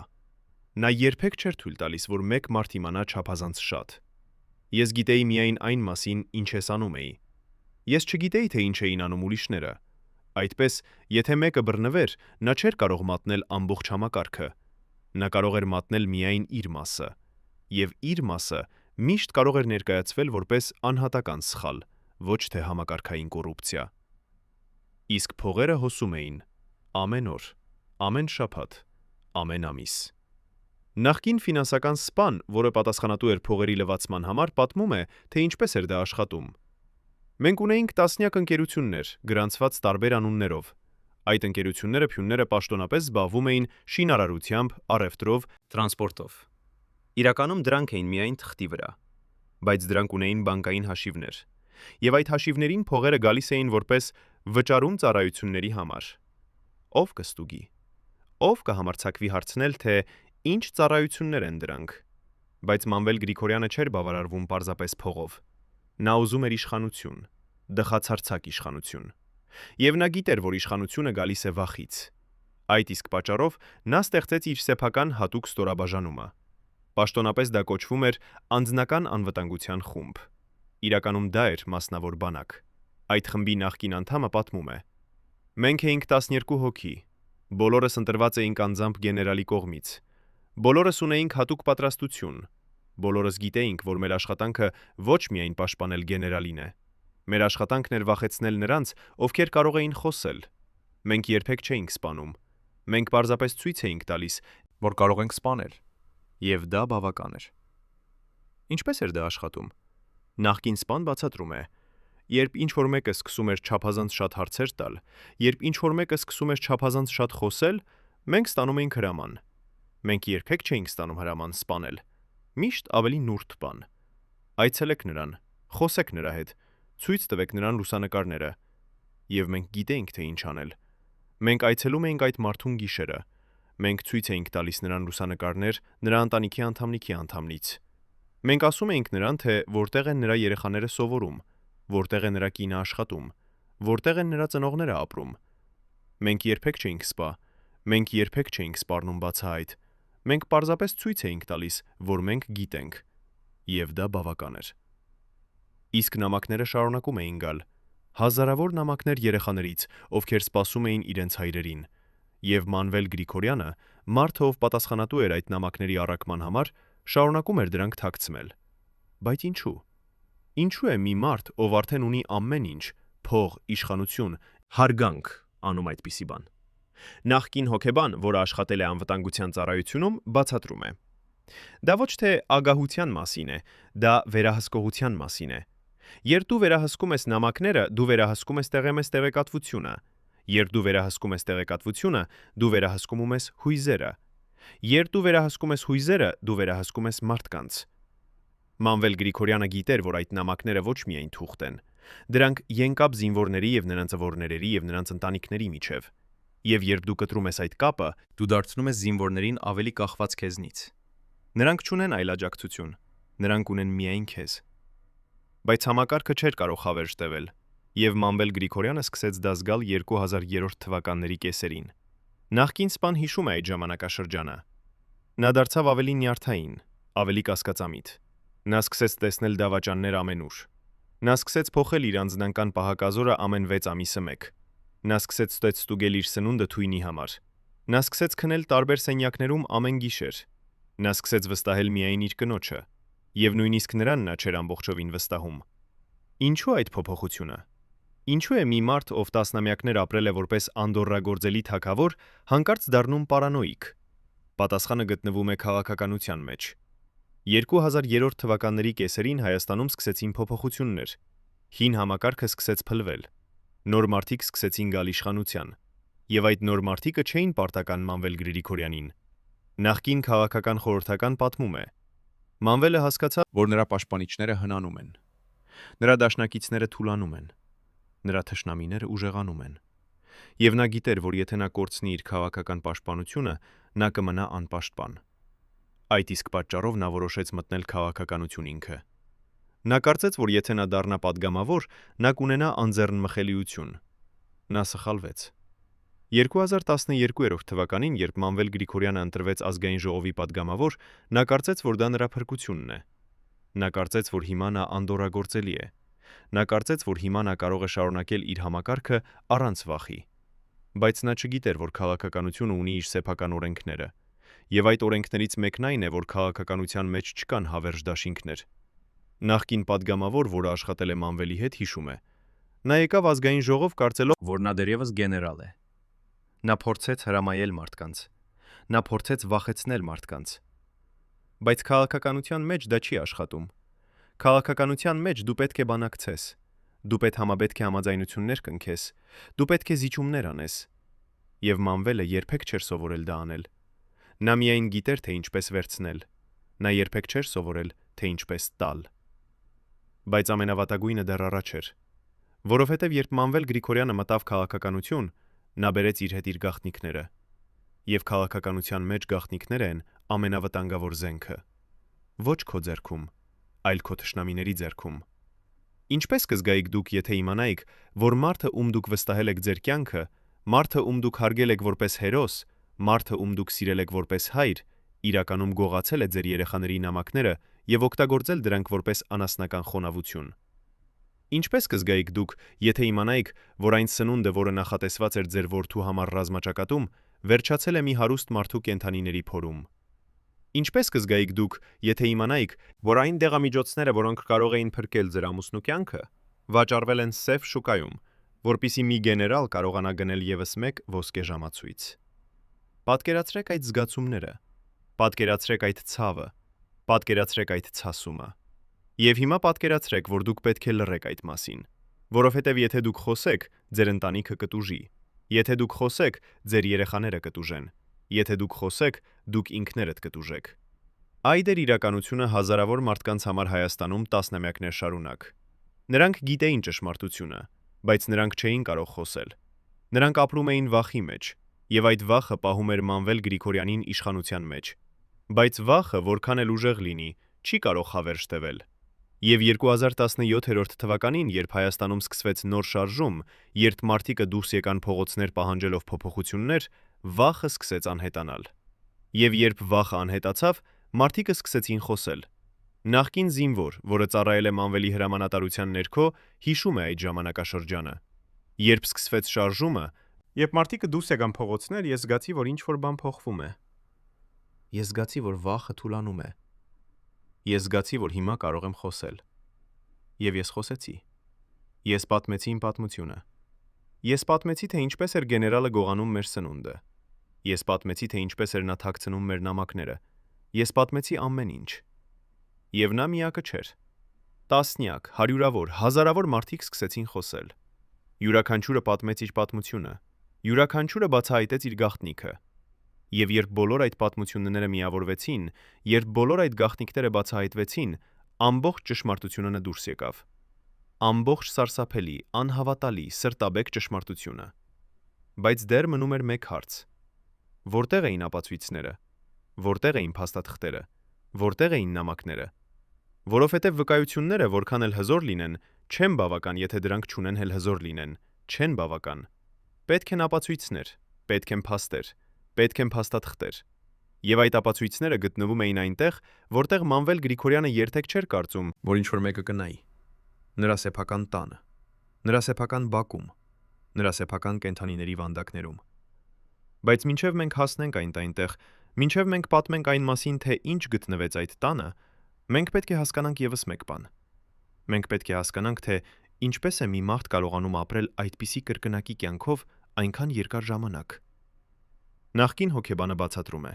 Նա երբեք չէր թույլ տալիս, որ մեկ մարդ իմանա չափազանց շատ։ Ես գիտեի միայն այն մասին, ինչ ես անում էի։ Ես չգիտեի, թե ինչ էին անում ուրիշները։ Այդպես, եթե մեկը բռնվեր, նա չէր կարող մատնել ամբողջ համակարգը։ Նա կարող էր մատնել միայն իր մասը, եւ իր մասը միշտ կարող էր ներկայացվել որպես անհատական սխալ, ոչ թե համակարգային կոռուպցիա։ Իսկ փողերը հոսում էին ամեն օր, ամեն շաբաթ, ամեն ամիս։ Նախկին ֆինանսական սպան, որը պատասխանատու էր փողերի լվացման համար, պատմում է, թե ինչպես էր դա աշխատում։ Մենք ունեինք տասնյակ ընկերություններ, գրանցված տարբեր անուններով։ Այդ ընկերությունները փյունները պաշտոնապես զբաղվում էին շինարարությամբ, առևտրով, տրանսպորտով։ Իրականում դրանք էին միայն թղթի վրա, բայց դրանք ունեին բանկային հաշիվներ։ Եվ այդ հաշիվներին փողերը գալիս էին որպես վճարում ծառայությունների համար։ Ով կստուգի։ Ով կհամարձակվի հարցնել, թե ինչ ծառայություններ են դրանք։ Բայց Մանվել Գրիգորյանը չէր բավարարվում պարզապես փողով։ Նա ուզում էր իշխանություն, դխացարցակ իշխանություն։ Եվ նա գիտեր, որ իշխանությունը գալիս է վախից։ Այդ իսկ պատճառով նա ստեղծեց իր սեփական հատուկ ստորաբաժանումը։ Պաշտոնապես դա կոչվում էր անձնական անվտանգության խումբ։ Իրականում դա էր մասնավոր բանակ։ Այդ խմբի նախկին անդամը պատմում է. Մենք էինք 12 հոգի։ Բոլորս ընտրված էինք անձամբ գեներալի կողմից։ Բոլորս ունեինք հատուկ պատրաստություն։ Բոլորս գիտեինք, որ մեր աշխատանքը ոչ միայն պաշտպանել գեներալին է։ Մեր աշխատանքն էր վախեցնել նրանց, ովքեր կարող էին խոսել։ Մենք երբեք չէինք սպանում։ Մենք պարզապես ցույց էինք տալիս, որ կարող ենք սպանել։ եւ դա բավական էր։ Ինչպես էր դա աշխատում։ Նախկին սպան բացատրում է. երբ ինչ-որ մեկը սկսում էր չափազանց շատ հարցեր տալ, երբ ինչ-որ մեկը սկսում էր չափազանց շատ խոսել, մենք ստանում էինք հրաման։ Մենք երբեք չէինք ստանում հրաման սպանել։ Միշտ ավելի նուրդ բան։ Այցելեք նրան, խոսեք նրա հետ, ցույց տվեք նրան լուսանկարները։ Եվ մենք գիտեինք, թե ինչ անել։ Մենք այցելում էինք այդ մարդուն գիշերը։ Մենք ցույց էինք տալիս նրան լուսանկարներ նրա ընտանիքի անդամնից։ Մենք ասում էինք նրան, թե որտեղ են նրա երեխաները սովորում, որտեղ է նրա կինը աշխատում, որտեղ են նրա ծնողները ապրում։ Մենք երբեք չէինք սպա, մենք երբեք չէինք սպառնում բացահայտ։ Մենք պարզապես ցույց էինք տալիս, որ մենք գիտենք։ Եվ դա բավական էր։ Իսկ նամակները շարունակում էին գալ։ Հազարավոր նամակներ երեխաներից, ովքեր սպասում էին իրենց հայրերին։ Եվ Մանվել Գրիգորյանը, մարդը, ով պատասխանատու էր այդ նամակների առաքման համար, շարունակում էր դրանք թաքցնել։ Բայց ինչու։ Ինչու է մի մարդ, ով արդեն ունի ամեն ինչ, փող, իշխանություն, հարգանք, անում այդպիսի բան։ Նախկին հոգեբան, որը աշխատել է անվտանգության ծառայությունում, բացատրում է. դա ոչ թե ագահության մասին է, դա վերահսկողության մասին է։ Երբ դու վերահսկում ես նամակները, դու վերահսկում ես տեղեկատվությունը։ Երբ դու վերահսկում ես տեղեկատվությունը, դու վերահսկում ես հույզերը։ Երբ դու վերահսկում ես հույզերը, դու վերահսկում ես մարդկանց։ Մանվել Գրիգորյանը գիտեր, որ այդ նամակները ոչ միայն թուղթ են։ Դրանք եկապ զինվորների եւ նրանց ըվորների եւ նրանց ընտանիքների միջև։ Եվ երբ դու կտրում ես այդ կապը, դու դարձնում ես զինվորներին ավելի կախված քեզնից։ Նրանք չունեն այլ աջակցություն։ Նրանք ունեն միայն քեզ։ Բայց համակարգը չէր կարող հավերժ տևել, եւ Մանվել Գրիգորյանը սկսեց դա զգալ 2003 թվականների կեսերին։ Նախկին սպան հիշում է այդ ժամանակաշրջանը։ Նա դարձավ ավելի նյարդային, ավելի կասկածամիտ։ Նա սկսեց տեսնել դավաճաններ ամենուր։ Նա սկսեց փոխել իր անձնական պահակազորը ամեն 6 ամիսը մեկ։ Նա սկսեց ստուգել իր սնունդը թույնի համար։ Նա սկսեց քնել տարբեր սենյակներում ամեն գիշեր։ Նա սկսեց վստահել միայն իր կնոջը, եւ նույնիսկ նրան նա չէր ամբողջովին վստահում։ Ինչու այդ փոփոխությունը։ Ինչու է մի մարդ, ով տասնամյակներ ապրել է որպես անդորրագործելի թագավոր, հանկարծ դառնում պարանոիկ։ Պատասխանը գտնվում է քաղաքականության մեջ։ 2003 թվականների կեսերին Հայաստանում սկսեցին փոփոխություններ։ Հին համակարգը սկսեց փլվել։ Նոր մարդիկ սկսեցին գալ իշխանության։ Եվ այդ նոր մարդիկը չէին պարտական Մանվել Գրիգորյանին։ Նախկին քաղաքական խորհրդական պատմում է. Մանվելը հասկացավ, Որ նրա պաշտպանիչները հնանում են։ նրա դաշնակիցները թուլանում են։ Նրա թշնամիները ուժեղանում են։ Եվ նա գիտեր, որ եթե նա կորցնի իր քաղաքական պաշտպանությունը, նա կմնա անպաշտպան։ Այդ իսկ պատճառով նա որոշեց մտնել քաղաքականություն ինքը։ Նա կարծեց, որ եթե նա դառնա падգամավոր, նա կունենա անձեռնմխելիություն։ Նա սխալվեց։ 2012 թվականին, երբ Մանվել Գրիգորյանը ընտրվեց ազգային ժողովի падգամավոր, նա կարծեց, որ դա նրա փրկությունն է։ Նա կարծեց, որ հիմա նա անդորրագործելի է։ Նա կարծեց, որ հիմա նա կարող է շարունակել իր համակարգը առանց վախի։ Բայց նա չգիտեր, որ քաղաքականությունը ունի իր սեփական օրենքները։ Եվ այդ օրենքներից մեկն այն է, որ քաղաքականության մեջ չկան հավերժ դաշինքներ։ Նախկին падգամավոր, որը աշխատել է Մանվելի հետ, հիշում է. նա եկավ ազգային ժողով կարծելով, որ նա դեռևս գեներալ է։ Նա փորձեց հրամայել մարդկանց։ Նա փորձեց վախեցնել մարդկանց։ Բայց քաղաքականության մեջ դա չի աշխատում։ Քաղաքականության մեջ դու պետք է բանակցես։ Դու պետք է համաձայնություններ կնքես։ Դու պետք է զիջումներ անես։ Եվ Մանվելը երբեք չէր սովորել դա անել։ Նա միայն գիտեր, թե ինչպես վերցնել։ Նա երբեք չէր սովորել, թե ինչպես տալ։ Բայց ամենավատագույնը դեռ առաջ էր։ Որովհետև երբ Մանվել Գրիգորյանը մտավ քաղաքականություն, նա բերեց իր հետ իր գաղտնիքները։ Եվ քաղաքականության մեջ գաղտնիքները են ամենավտանգավոր զենքը։ Ոչ քո ձեռքում, այլ քո թշնամիների ձեռքում։ Ինչպես կզգայիք դուք, եթե իմանայիք, որ մարդը, ում դուք վստահել եք ձեր կյանքը, մարդը, ում դուք հարգել եք որպես հերոս, մարդը, ում դուք սիրել եք որպես հայր, իրականում գողացել է ձեր երեխաների նամակները եւ օգտագործել դրանք որպես անասնական խոնավություն։ Ինչպես կզգայիք դուք, եթե իմանայիք, որ այն սնունդը, որը նախատեսված էր ձեր որդու համար ռազմաճակատում, վերջացել է մի հարուստ մարդու կենդանիների փորում։ Ինչպես կզգայիք դուք, եթե իմանայիք, որ այն դեղամիջոցները, որոնք կարող էին փրկել ձեր ամուսնու կյանքը, վաճառվել են սև շուկայում, որպիսի մի գեներալ կարողանա գնել եւս մեկ ոսկե ժամացույց։ Պատկերացրեք այդ զգացումները, պատկերացրեք այդ ցավը, պատկերացրեք այդ ցասումը։ Եվ հիմա պատկերացրեք, որ դուք պետք է լռեք այդ մասին, որովհետև եթե դուք խոսեք, ձեր ընտանիքը կտուժի, եթե դուք խոսեք, ձեր երեխաները կտուժեն, եթե դուք խոսեք, դուք ինքներդ կտուժեք։ Այդ էր իրականությունը հազարավոր մարդկանց համար Հայաստանում տասնամյակներ շարունակ։ Նրանք գիտեին ճշմարտությունը, բայց նրանք չէին կարող խոսել։ Նրանք ապրում էին վախի մեջ, եւ այդ վախը պահում էր Մանվել Գրիգորյանին իշխանության մեջ։ Բայց վախը, որքան էլ ուժեղ լինի, չի կարող հավերժ տևել։ Եվ 2017 թվականին, երբ Հայաստանում սկսվեց նոր շարժում, երբ մարդիկը դուրս եկան փողոցներ պահանջելով փոփոխություններ, վախը սկսեց անհետանալ։ Եվ երբ վախը անհետացավ, մարդիկը սկսեցին խոսել։ Նախկին զինվոր, որը ծառայել է Մանվելի հրամանատարության ներքո, հիշում է այդ ժամանակաշրջանը։ Երբ սկսվեց շարժումը, երբ մարդիկը դուրս եկան փողոցներ, ես զգացի, որ ինչ-որ բան փոխվում է։ Ես զգացի, որ վախը թուլանում է։ Ես զգացի, որ հիմա կարող եմ խոսել։ Եվ ես խոսեցի։ Ես պատմեցի իմ պատմությունը։ Ես պատմեցի, թե ինչպես էր գեներալը գողանում մեր սնունդը։ Ես պատմեցի, թե ինչպես էր նա թաքցնում մեր նամակները։ Ես պատմեցի ամեն ինչ։ Եվ նա միակը չէր։ Տասնյակ, հարյուրավոր, հազարավոր մարդիկ սկսեցին խոսել։ Յուրաքանչյուրը պատմեց իր պատմությունը։ Յուրաքանչյուրը բացահայտեց իր գաղտնիքը։ Եվ երբ բոլոր այդ պատմությունները միավորվեցին, երբ բոլոր այդ գաղտնիքները բացահայտվեցին, ամբողջ ճշմարտությունը դուրս եկավ։ Ամբողջ սարսափելի, անհավատալի, սրտաբեկ ճշմարտությունը։ Բայց դեռ մնում էր մեկ հարց. որտեղ էին ապացույցները, որտեղ էին փաստաթղթերը, որտեղ էին նամակները, որովհետև վկայությունները, որքան էլ հզոր լինեն, չեն բավական, եթե դրանք չունեն էլ հզոր լինեն, չեն բավական։ Պետք են ապացույցներ, պետք են փաստեր, պետք են փաստաթղթեր։ Եվ այդ ապացույցները գտնվում էին այնտեղ, որտեղ Մանվել Գրիգորյանը երբեք չէր կարծում, որ ինչ-որ մեկը կնայի։ Նրա սեփական տանը, նրա սեփական բակում, նրա սեփական կենդանիների վանդակներում։ Բայց մինչև մենք հասնենք այնտեղ, մինչև մենք պատմենք այն մասին, թե ինչ գտնվեց այդ տանը, մենք պետք է հասկանանք ևս մեկ բան։ Մենք պետք է հասկանանք, թե ինչպես է մի մարդ կարողանում ապրել այդպիսի կրկնակի կյանքով այնքան երկար ժամանակ։ Նախկին հոգեբանը բացատրում է.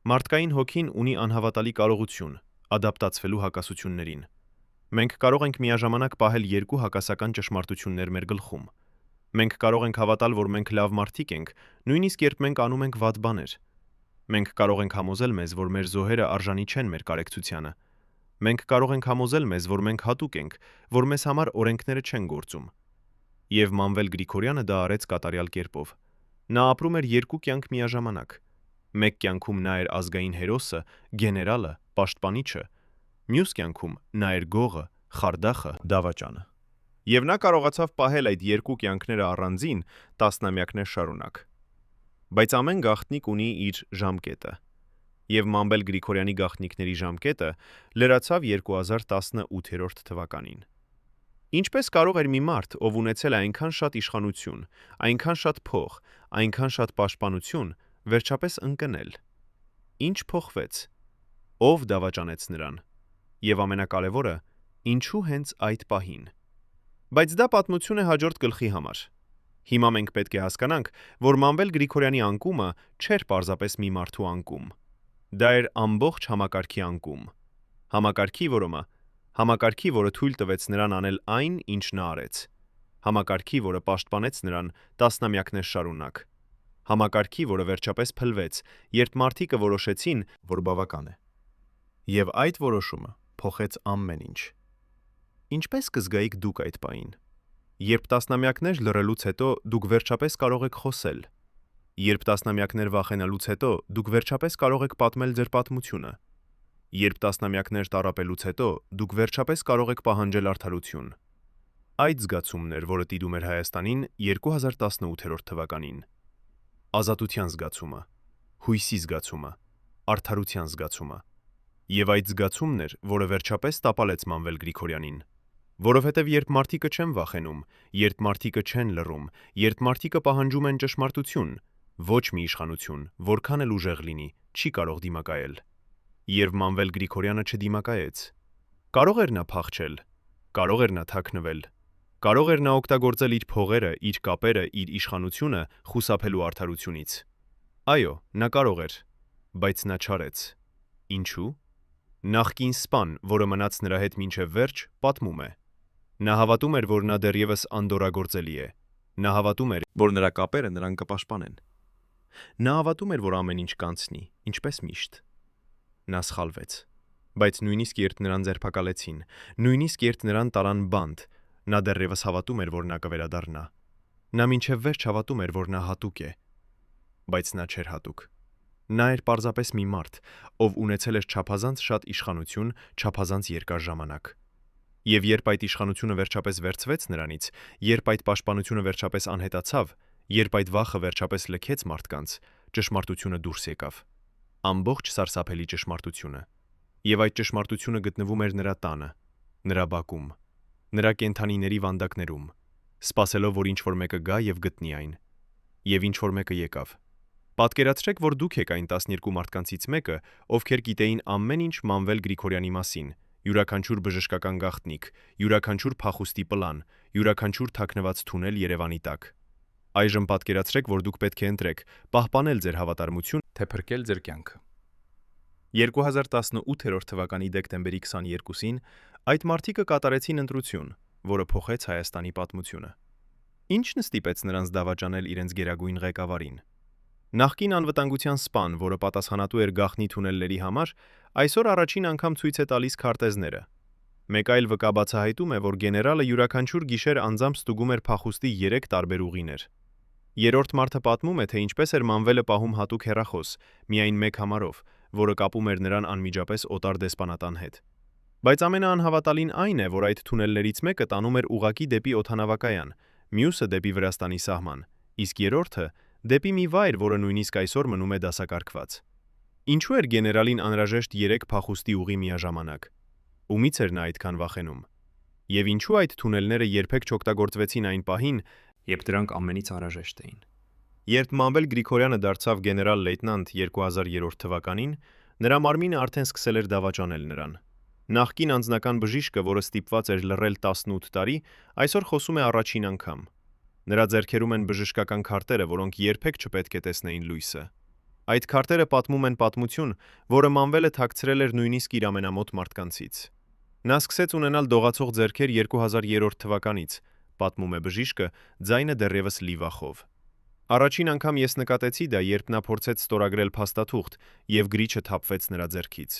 մարդկային հոգին ունի անհավատալի կարողություն ադապտացվելու հակասություններին։ Մենք կարող ենք միաժամանակ պահել երկու հակասական ճշմարտություններ մեր գլխում։ Մենք կարող ենք հավատալ, որ մենք լավ մարդիկ ենք, նույնիսկ երբ մենք անում ենք վատ բաներ։ Մենք կարող ենք համոզել մեզ, որ մեր զոհերը արժանի չեն մեր կարեկցությանը։ Մենք կարող ենք համոզել մեզ, որ մենք հատուկ ենք, որ մեզ համար օրենքները չեն գործում։ Եվ Մանվել Գրիգորյանը դա արեց կատարյալ կերպով։ Նա ապրում էր երկու կյանք միաժամանակ։ Մեկ կյանքում նա էր ազգային հերոսը, գեներալը, պաշտպանիչը, մյուս կյանքում նա էր գողը, խարդախը, դավաճանը։ Եվ նա կարողացավ պահել այդ երկու կյանքները առանձին տասնամյակներ շարունակ։ Բայց ամեն գաղտնիք ունի իր ժամկետը։ Եվ Մանվել Գրիգորյանի գաղտնիքների ժամկետը լրացավ 2018 թվականին։ Ինչպես կարող էր մի մարդ, ով ունեցել է այնքան շատ իշխանություն, այնքան շատ փող, այնքան շատ պաշտպանություն, վերջապես ընկնել։ Ինչ փոխվեց։ Ով դավաճանեց նրան։ Եվ ամենակարևորը, ինչու հենց այդ պահին։ Բայց դա պատմություն է հաջորդ գլխի համար։ Հիմա մենք պետք է հասկանանք, որ Մանվել Գրիգորյանի անկումը չէր պարզապես մի մարդու անկում։ Դա էր ամբողջ համակարգի անկում։ Համակարգի, որը թույլ տվեց նրան անել այն, ինչ նա արեց։ Համակարգի, որը պաշտպանեց նրան տասնամյակներ շարունակ։ Համակարգի, որը վերջապես փլվեց, երբ մարդիկը որոշեցին, որ բավական է։ Եվ այդ որոշումը փոխեց ամեն ինչ։ Ինչպես կզգայիք դուք այդ պահին։ Երբ տասնամյակներ լռելուց հետո դուք վերջապես կարող եք խոսել։ Երբ տասնամյակներ վախենալուց հետո դուք վերջապես կարող եք պատմել ձեր պատմությունը։ Երբ տասնամյակներ տառապելուց հետո դուք վերջապես կարող եք պահանջել արդարություն։ Այդ զգացումն էր, որը տիրում էր Հայաստանին 2018 թվականին։ Ազատության զգացումը, հույսի զգացումը, արդարության զգացումը։ Եվ այդ զգացումն էր, որը վերջապես տապալեց Մանվել Գրիգորյանին։ Որովհետև երբ մարդիկը չեն վախենում, երբ մարդիկը չեն լռում, երբ մարդիկը պահանջում են ճշմարտություն, ոչ մի իշխանություն, որքան էլ ուժեղ լինի, չի կարող դիմակայել։ Երբ Մանվել Գրիգորյանը չդիմակայեց, կարող էր նա փախչել, կարող էր նա թաքնվել, կարող էր նա օգտագործել իր փողերը, իր կապերը, իր իշխանությունը խուսափելու արդարությունից։ Այո, նա կարող էր, բայց նա չարեց։ Ինչու՞։ Նախկին սպան, որը մնաց նրա հետ մինչև վերջ, պատմում է. Նա հավատում էր, որ նա դեռևս անդորրագործելի է։ Նա հավատում էր, որ նրա կապերը նրան կպաշտպանեն։ նա հավատում էր, որ ամեն ինչ կանցնի, ինչպես միշտ։ Նա սխալվեց։ Բայց նույնիսկ երբ նրան ձերբակալեցին, նույնիսկ երբ նրան տարան բանտ, նա դեռևս հավատում էր, որ նա կվերադառնա։ Նա մինչև վերջ հավատում էր, որ նա հատուկ է։ Բայց նա չէր հատուկ։ Նա էր պարզապես մի մարդ, ով ունեցել էր չափազանց շատ իշխանություն, չափազանց երկար ժամանակ։ Եվ երբ այդ իշխանությունը վերջապես վերցվեց նրանից, երբ այդ պաշտպանությունը վերջապես անհետացավ, երբ այդ վախը վերջապես լքեց մարդկանց, ճշմարտությունը դուրս եկավ։ Ամբողջ սարսափելի ճշմարտությունը։ Եվ այդ ճշմարտությունը գտնվում էր նրա տանը, նրա բակում, նրա կենդանիների վանդակներում, սպասելով, որ ինչ-որ մեկը գա եւ գտնի այն։ Եվ ինչ-որ մեկը եկավ։ Պատկերացրեք, որ դուք եք այն 12 մարդկանցից մեկը, ովքեր գիտեին ամեն ինչ Մանվել Գրիգորյանի մասին, յուրաքանչյուր բժշկական գաղտնիք, յուրաքանչյուր փախուստի պլան, յուրաքանչյուր թաքնված թունել Երևանի տակ։ Այժմ պատկերացրեք, որ դուք պետք է ընտրեք պահպանել ձեր հավատարմություն, Թե փրկել ձեր կյանքը։ 2018 թվականի դեկտեմբերի 22-ին այդ մարդիկը կատարեցին ընտրություն, որը փոխեց Հայաստանի պատմությունը։ Ինչն ստիպեց նրանց դավաճանել իրենց գերագույն ղեկավարին։ Նախկին անվտանգության սպան, որը պատասխանատու էր գաղտնի թունելների համար, այսօր առաջին անգամ ցույց է տալիս քարտեզները։ Մեկ այլ վկա բացահայտում է, որ գեներալը յուրաքանչյուր գիշեր անձամբ ստուգում էր փախուստի 3 տարբեր ուղիներ։ Երրորդ մարդը պատմում է, թե ինչպես էր Մանվելը պահում հատուկ հեռախոս, միայն մեկ համարով, որը կապում էր նրան անմիջապես օտար դեսպանատան հետ։ Բայց ամենաանհավատալին այն է, որ այդ թունելներից մեկը տանում էր ուղակի դեպի օդանավակայան, մյուսը դեպի Վրաստանի սահման, իսկ երրորդը դեպի մի վայր, որը նույնիսկ այսօր մնում է դասակարգված։ Ինչու էր գեներալին անհրաժեշտ 3 փախուստի ուղի միաժամանակ։ Ումից էր նա այդքան վախենում։ Եվ ինչու այդ թունելները երբեք չօգտագործվեցին այն պահին, Երբ դրանք ամենից անհրաժեշտ էին։ երբ Մանվել Գրիգորյանը դարձավ գեներալ-լեյտենանտ 2003 թվականին, նրա մարմինը արդեն սկսել էր դավաճանել նրան։ Նախկին անձնական բժիշկը, որը ստիպված էր լռել 18 տարի, այսօր խոսում է առաջին անգամ։ Նրա ձեռքերում են բժշկական քարտերը, որոնք երբեք չպետք է տեսնեին լույսը։ Այդ քարտերը պատմում են պատմություն, որը Մանվելը թաքցրել էր նույնիսկ իր ամենամոտ մարդկանցից։ Նա սկսեց ունենալ դողացող ձեռքեր 2003 թվականից, պատմում է բժիշկը, ձայնը դեռևս լի վախով։ Առաջին անգամ ես նկատեցի դա, երբ նա փորձեց ստորագրել փաստաթուղթ, եւ գրիչը թափվեց նրա ձեռքից։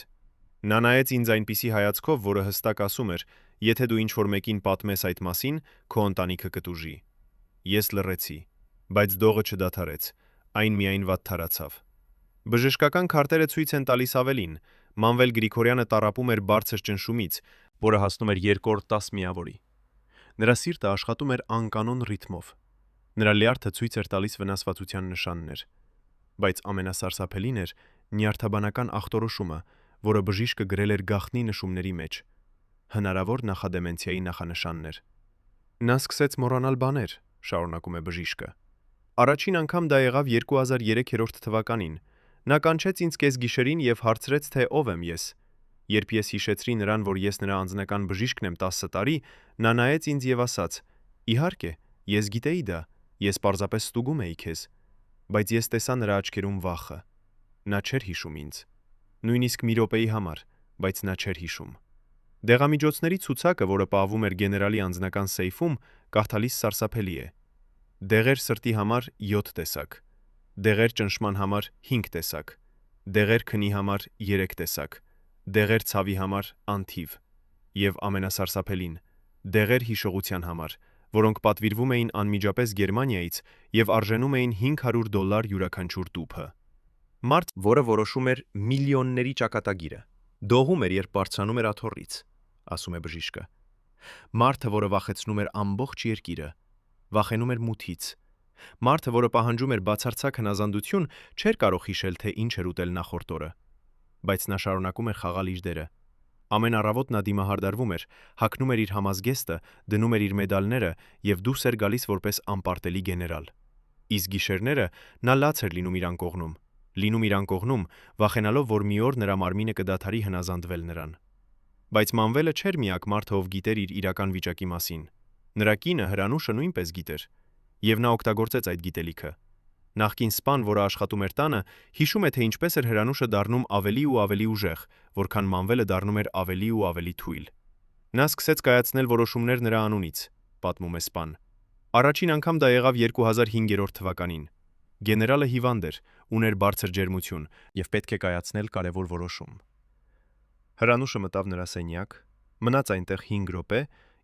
Նա նայեց ինձ այնպիսի հայացքով, որը հստակ ասում էր. եթե դու ինչ-որ մեկին պատմես այդ մասին, քո ընտանիքը կտուժի։ Ես լռեցի, բայց դողը չդադարեց, այն միայն վատթարացավ։ Բժշկական քարտերը ցույց են տալիս ավելին։ Մանվել Գրիգորյանը տառապում էր բարձր ճնշումից, որը հասնում էր 2 օր 10 միավորի։ Նրա սիրտը աշխատում էր անկանոն ռիթմով։ Նրա լյարդը ցույց էր տալիս վնասվածության նշաններ։ Բայց ամենասարսափելին էր նյարդաբանական ախտորոշումը, որը բժիշկը գրել էր գաղտնի նշումների մեջ։ Հնարավոր նախադեմենցիայի նախանշաններ։ Նա սկսեց մոռանալ բաներ, շարունակում է բժիշկը։ Առաջին անգամ դա եղավ 2003 թվականին։ Նա կանչեց ինձ կեսգիշերին եւ հարցրեց, թե ով եմ ես։ Երբ ես հիշեցրի նրան, որ ես նրա անձնական բժիշկն եմ 10 տարի, նա նայեց ինձ եւ ասաց. «Իհարկե, ես գիտեի դա, ես պարզապես ստուգում էի քեզ»։ Բայց ես տեսա նրա աչքերում վախը։ Նա չէր հիշում ինձ։ Նույնիսկ մի րոպեի համար, բայց նա չէր հիշում։ Դեղամիջոցների ցուցակը, որը պահվում էր գեներալի անձնական սեյֆում, կարդալիս սարսափելի է։ Դեղեր սրտի համար 7 տեսակ, դեղեր ճնշման համար 5 տեսակ, դեղեր քնի համար 3 տեսակ, դեղեր ցավի համար անթիվ, եւ ամենասարսափելին, դեղեր հիշողության համար, որոնք պատվիրվում էին անմիջապես Գերմանիայից եւ արժենում էին $500 յուրաքանչյուր տուփը։ Մարդ, որը որոշում էր միլիոնների ճակատագիրը, դողում էր, երբ բարձրանում էր աթոռից, ասում է բժիշկը։ Մարդը, որը վախեցնում էր ամբողջ երկիրը, վախենում էր մութից։ Մարդը, որը պահանջում էր բացարձակ հնազանդություն, չէր կարող հիշել, թե ինչ էր ուտել նախորդ օրը։ Բայց նա շարունակում էր խաղալ իր դերը։ Ամեն առավոտ նա դիմահարդարվում էր, հագնում էր իր համազգեստը, դնում էր իր մեդալները եւ դուրս էր գալիս որպես անպարտելի գեներալ։ Իսկ գիշերները նա լաց էր լինում իր անկողնում, վախենալով, որ մի օր նրա մարմինը կդադարի հնազանդվել նրան։ Բայց Մանվելը չէր միակ մարդը, ով գիտեր իր իրական վիճակի մասին։ Նրա կինը Հրանուշը նույնպես գիտեր, եւ նա օգտագործեց այդ գիտելիքը։ Նախկին սպան, որը աշխատում էր տանը, հիշում է, թե ինչպես էր Հրանուշը դառնում ավելի ու ավելի ուժեղ, որքան Մանվելը դառնում էր ավելի ու ավելի թույլ։ Նա սկսեց կայացնել որոշումներ նրա անունից, պատմում է սպան։ Առաջին անգամ դա եղավ 2005 թվականին։ Գեներալը հիվանդ էր, ուներ բարձր ջերմություն Եվ պետք է կայացնել կարևոր որոշում։ Հրանուշը մտավ նրա սենյակ, մնաց այնտեղ 5 րոպե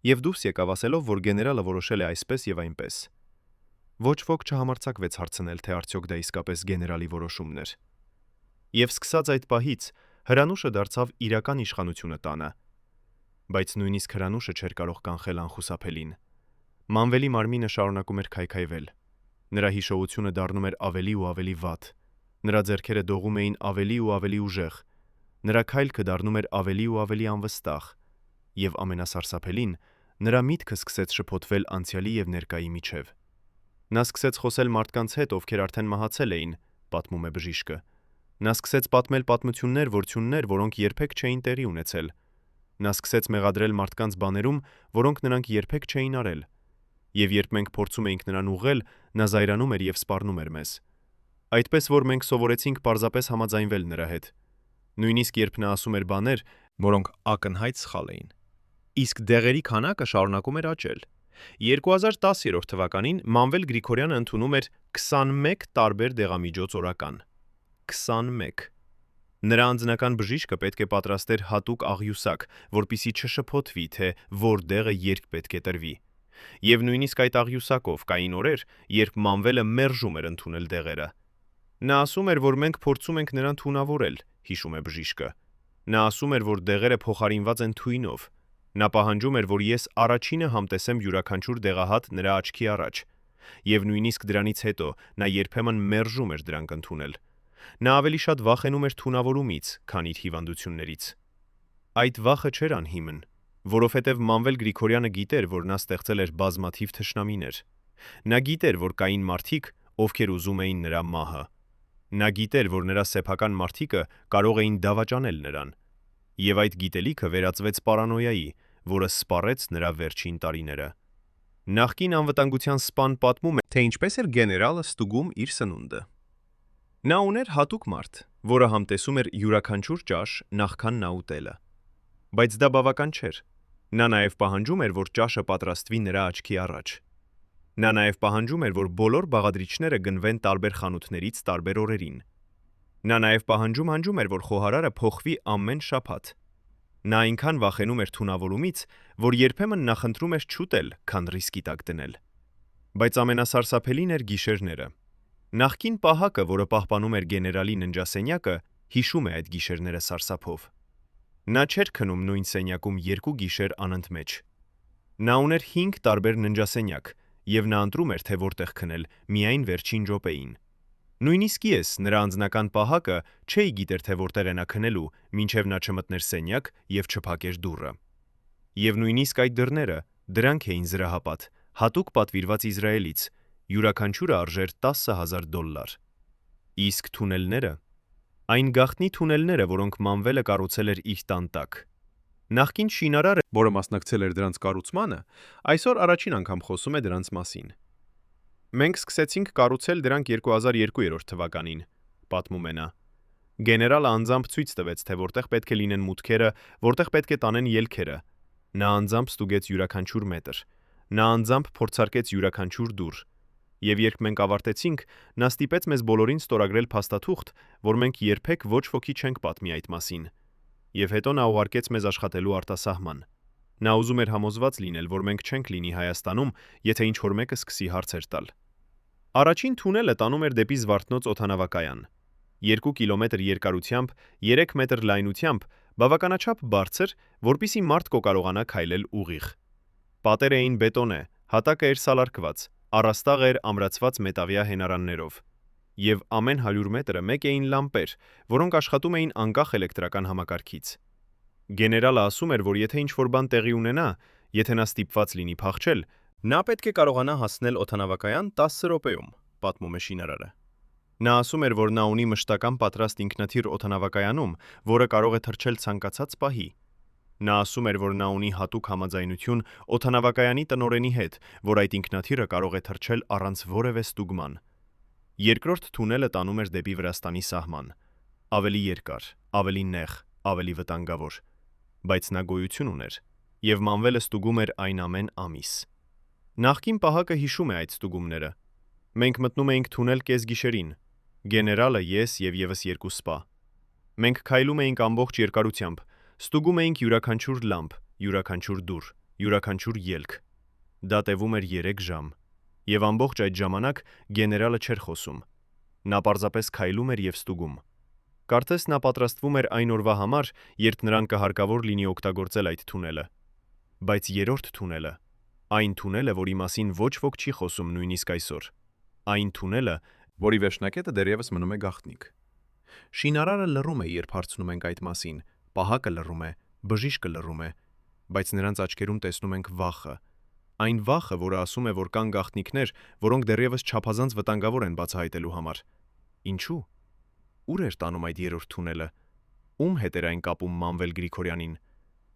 եւ դուրս եկավ ասելով, որ գեներալը որոշել է այսպես եւ այնպես։ Ոչ ոք չհամարձակվեց հարցնել, թե արդյոք դա իսկապես գեներալի որոշումն էր։ Եվ սկսած այդ պահից Հրանուշը դարձավ իրական իշխանությունը տանը։ Բայց նույնիսկ Հրանուշը չէր կարող կանխել անխուսափելին։ Մանվելի մարմինը շարունակում էր քայքայվել։ Նրա հիշողությունը դառնում էր ավելի ու ավելի վատ։ Նրա ձեռքերը դողում էին ավելի ու ավելի ուժեղ։ Նրա քայլքը դառնում էր ավելի ու ավելի անվստահ։ Եվ ամենասարսափելին, նրա միտքը սկսեց շփոթվել անցյալի եւ ներկայի միջև։ Նա սկսեց խոսել մարդկանց հետ, ովքեր արդեն մահացել էին, պատմում է բժիշկը։ Նա սկսեց պատմել պատմություններ, որոնք երբեք չէին տեղի ունեցել։ Նա սկսեց մեղադրել մարդկանց բաներում, որոնք նրանք երբեք չէին արել։ Եվ երբ մենք փորձում էինք նրան ուղղել, նա զայրանում էր եւ սպառնում էր մեզ։ Այդպես որ մենք սովորեցինք պարզապես համաձայնվել նրա հետ։ Նույնիսկ երբ նա ասում էր բաներ, Որոնք ակնհայտ սխալ էին։ իսկ դեղերի քանակը շարունակում էր աճել։ 2010 թվականին Մանվել Գրիգորյանը ընդունում էր 21 տարբեր դեղամիջոց օրական։ 21։ Նրա անձնական բժիշկը պետք է պատրաստեր հատուկ աղյուսակ, որպիսի չշփոթվի, թե որ դեղը երբ պետք է տրվի։ Եվ նույնիսկ այդ աղյուսակով կային օրեր, երբ Մանվելը մերժում էր ընդունել դեղերը։ Նա ասում էր, որ մենք փորձում ենք նրան թունավորել, հիշում է բժիշկը։ Նա ասում էր, որ դեղերը փոխարինված են թույնով։ Նա պահանջում էր, որ ես առաջինը համտեսեմ յուրաքանչյուր դեղահատ նրա աչքի առաջ։ Եվ նույնիսկ դրանից հետո նա երբեմն մերժում էր դրանք ընդունել։ Նա ավելի շատ վախենում էր թունավորումից, քան իր հիվանդություններից։ Այդ վախը չէր անհիմն, որովհետև Մանվել Գրիգորյանը գիտեր, որ նա ստեղծել էր բազմաթիվ թշնամիներ։ Նա գիտեր, որ կային մարդիկ, ովքեր ուզում էին նրա մահը։ Նա գիտեր, որ նրա սեփական մարդիկը կարող էին դավաճանել նրան։ Եվ այդ գիտելիքը վերածվեց պարանոյայի, որը սպառեց նրա վերջին տարիները։ Նախկին անվտանգության սպան պատմում է, թե ինչպես էր գեներալը ստուգում իր սնունդը։ Նա ուներ հատուկ մարդ, որը համտեսում էր յուրաքանչյուր ճաշ նախքան նա ուտելը։ Բայց դա բավական չէր։ Նա նաև պահանջում էր, որ ճաշը պատրաստվի նրա աչքի առաջ։ Նա նաև պահանջում էր, որ բոլոր բաղադրիչները գնվեն տարբեր խանութներից տարբեր օրերին։ Նա նաև պահանջում էր, որ խոհարարը փոխվի ամեն շաբաթ։ Նա այնքան վախենում էր թունավորումից, որ երբեմն նախընտրում էր չուտել, քան ռիսկի տակ դնել։ Բայց ամենասարսափելին էր գիշերները։ Նախկին պահակը, որը պահպանում էր գեներալի ննջասենյակը, հիշում է այդ գիշերները սարսափով։ Նա չէր քնում նույն սենյակում 2 գիշեր անընդմեջ։ Նա ուներ 5 տարբեր ննջասենյակ, եւ նա ընտրում էր, թե որտեղ քնել միայն վերջին րոպեին։ Նույնիսկ ես, նրա անձնական պահակը, չէի գիտեր, թե որտեղ է նա քնելու, մինչև նա չմտներ սենյակ եւ չփակեր դուռը։ Եվ նույնիսկ այդ դռները, դրանք էին զրահապատ, հատուկ պատվիրված Իսրայելից, յուրաքանչյուրը արժեր $10,000։ Իսկ թունելները, այն գաղտնի թունելները, որոնք Մանվելը կառուցել էր իր տան տակ։ Նախկին շինարարը, Որը մասնակցել էր դրանց կառուցմանը, այսօր առաջին անգամ խոսում է դրանց մասին։ Մենք սկսեցինք կառուցել դրանք 2002 թվականին, պատմում է նա։ Գեներալը անձամբ ցույց տվեց, թե որտեղ պետք է լինեն մուտքերը, որտեղ պետք է տանեն ելքերը։ Նա անձամբ ստուգեց յուրաքանչյուր մետր։ Նա անձամբ փորձարկեց յուրաքանչյուր դուռ։ Եվ երբ մենք ավարտեցինք, նա ստիպեց մեզ բոլորին ստորագրել փաստաթուղթ, որ մենք երբեք ոչ ոքի չենք պատմի այդ մասին։ Եվ հետո նա ուղարկեց մեզ աշխատելու արտասահման։ Նա ուզում էր համոզված լինել, որ մենք չենք լինի Հայաստանում, եթե ինչ-որ մեկը սկսի հարցեր տալ։ Առաջին թունելը տանում էր դեպի Զվարթնոց օդանավակայան։ 2 կիլոմետր երկարությամբ, 3 մետր լայնությամբ, բավականաչափ բարձր, որպիսի մարդ կկարողանա քայլել ուղիղ։ Պատերը էին բետոնե, հատակը էր սալարկված, առաստաղը էր ամրացված մետաղյա հենարաններով։ Եվ ամեն 100 մետրը մեկ էին լամպեր, որոնք աշխատում էին անկախ էլեկտրական համակարգից։ Գեներալը ասում էր, որ եթե ինչ-որ բան տեղի ունենա, եթե նա ստիպված լինի փախչել, նա պետք է կարողանա հասնել օդանավակայան 10 րոպեում, պատմում է շինարարը։ Նա ասում էր, որ նա ունի մշտական պատրաստ ինքնաթիռ օդանավակայանում, որը կարող է թռչել ցանկացած պահի։ Նա ասում էր, որ նա ունի հատուկ համաձայնություն օդանավակայանի տնօրենի հետ, որ այդ ինքնաթիռը կարող է թռչել առանց որևէ ստուգման։ Երկրորդ թունելը տանում էր դեպի Վրաստանի սահման, ավելի երկար, ավելի նեղ, ավելի վտանգավոր, բայց նա գոյություն ուներ, եւ Մանվելը ստուգում էր այն ամեն ամիս։ Նախկին պահակը հիշում է այդ ստուգումները։ Մենք մտնում էինք թունել կեսգիշերին, գեներալը, ես եւ եւս երկու սպա։ Մենք քայլում էինք ամբողջ երկարությամբ, ստուգում էինք յուրաքանչյուր լամպ, յուրաքանչյուր դուռ, յուրաքանչյուր ելք։ Դա տևում էր 3 ժամ, եւ ամբողջ այդ ժամանակ գեներալը չէր խոսում։ Նա պարզապես քայլում էր եւ ստուգում։ Կարծես նա պատրաստվում էր այն օրվա համար, երբ նրան կհարկավոր լինի օգտագործել այդ թունելը։ Բայց երրորդ թունելը, այն թունելը, որի մասին ոչ ոք չի խոսում նույնիսկ այսօր, այն թունելը, Որի վերջնակետը դեռևս մնում է գաղտնիք։ Շինարարը լռում է, երբ հարցնում ենք այդ մասին, պահակը լռում է, բժիշկը լռում է, բայց նրանց աչքերում տեսնում ենք վախը։ Այն վախը, որը ասում է, որ կան գաղտնիքներ, որոնք դեռևս չափազանց վտանգավոր են բացահայտելու համար։ Ինչու՞։ Ուր էր տանում այդ երրորդ թունելը։ Ում հետ էր այն կապում Մանվել Գրիգորյանին։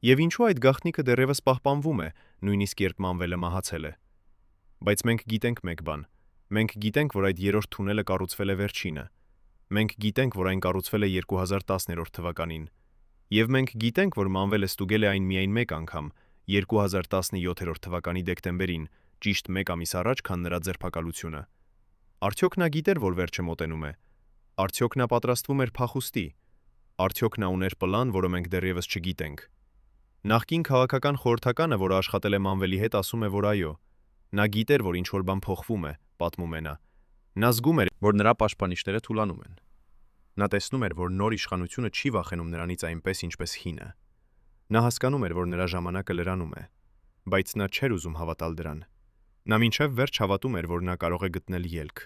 Եվ ինչու այդ գաղտնիքը դեռևս պահպանվում է, նույնիսկ երբ Մանվելը մահացել է։ Բայց մենք գիտենք մեկ բան։ Մենք գիտենք, որ այդ երրորդ թունելը կառուցվել է վերջինը։ Մենք գիտենք, որ այն կառուցվել է 2010 թվականին։ Եվ մենք գիտենք, որ Մանվելը ստուգել է այն միայն մեկ անգամ, 2017 թվականի դեկտեմբերին, ճիշտ 1 ամիս առաջ, քան նրա ձերբակալությունը։ Արդյոք նա գիտեր, որ վերջը մոտենում է։ Արդյոք նա պատրաստվում էր փախուստի։ Արդյոք նա ուներ պլան, որը մենք դեռևս չգիտենք։ Նախկին քաղաքական խորհրդականը, որը աշխատել է Մանվելի հետ, ասում է, որ այո։ Նա գիտեր, որ ինչ-որ բան փոխվում է, պատմում է նա։ Նա զգում էր, Որ նրա պաշտպանիչները թուլանում են։ Նա տեսնում էր, որ նոր իշխանությունը չի վախենում նրանից այնպես, ինչպես հինը։ Նա հասկանում էր, որ նրա ժամանակը լրանում է, բայց նա չէր ուզում հավատալ դրան։ Նա մինչև վերջ հավատում էր, որ նա կարող է գտնել ելք։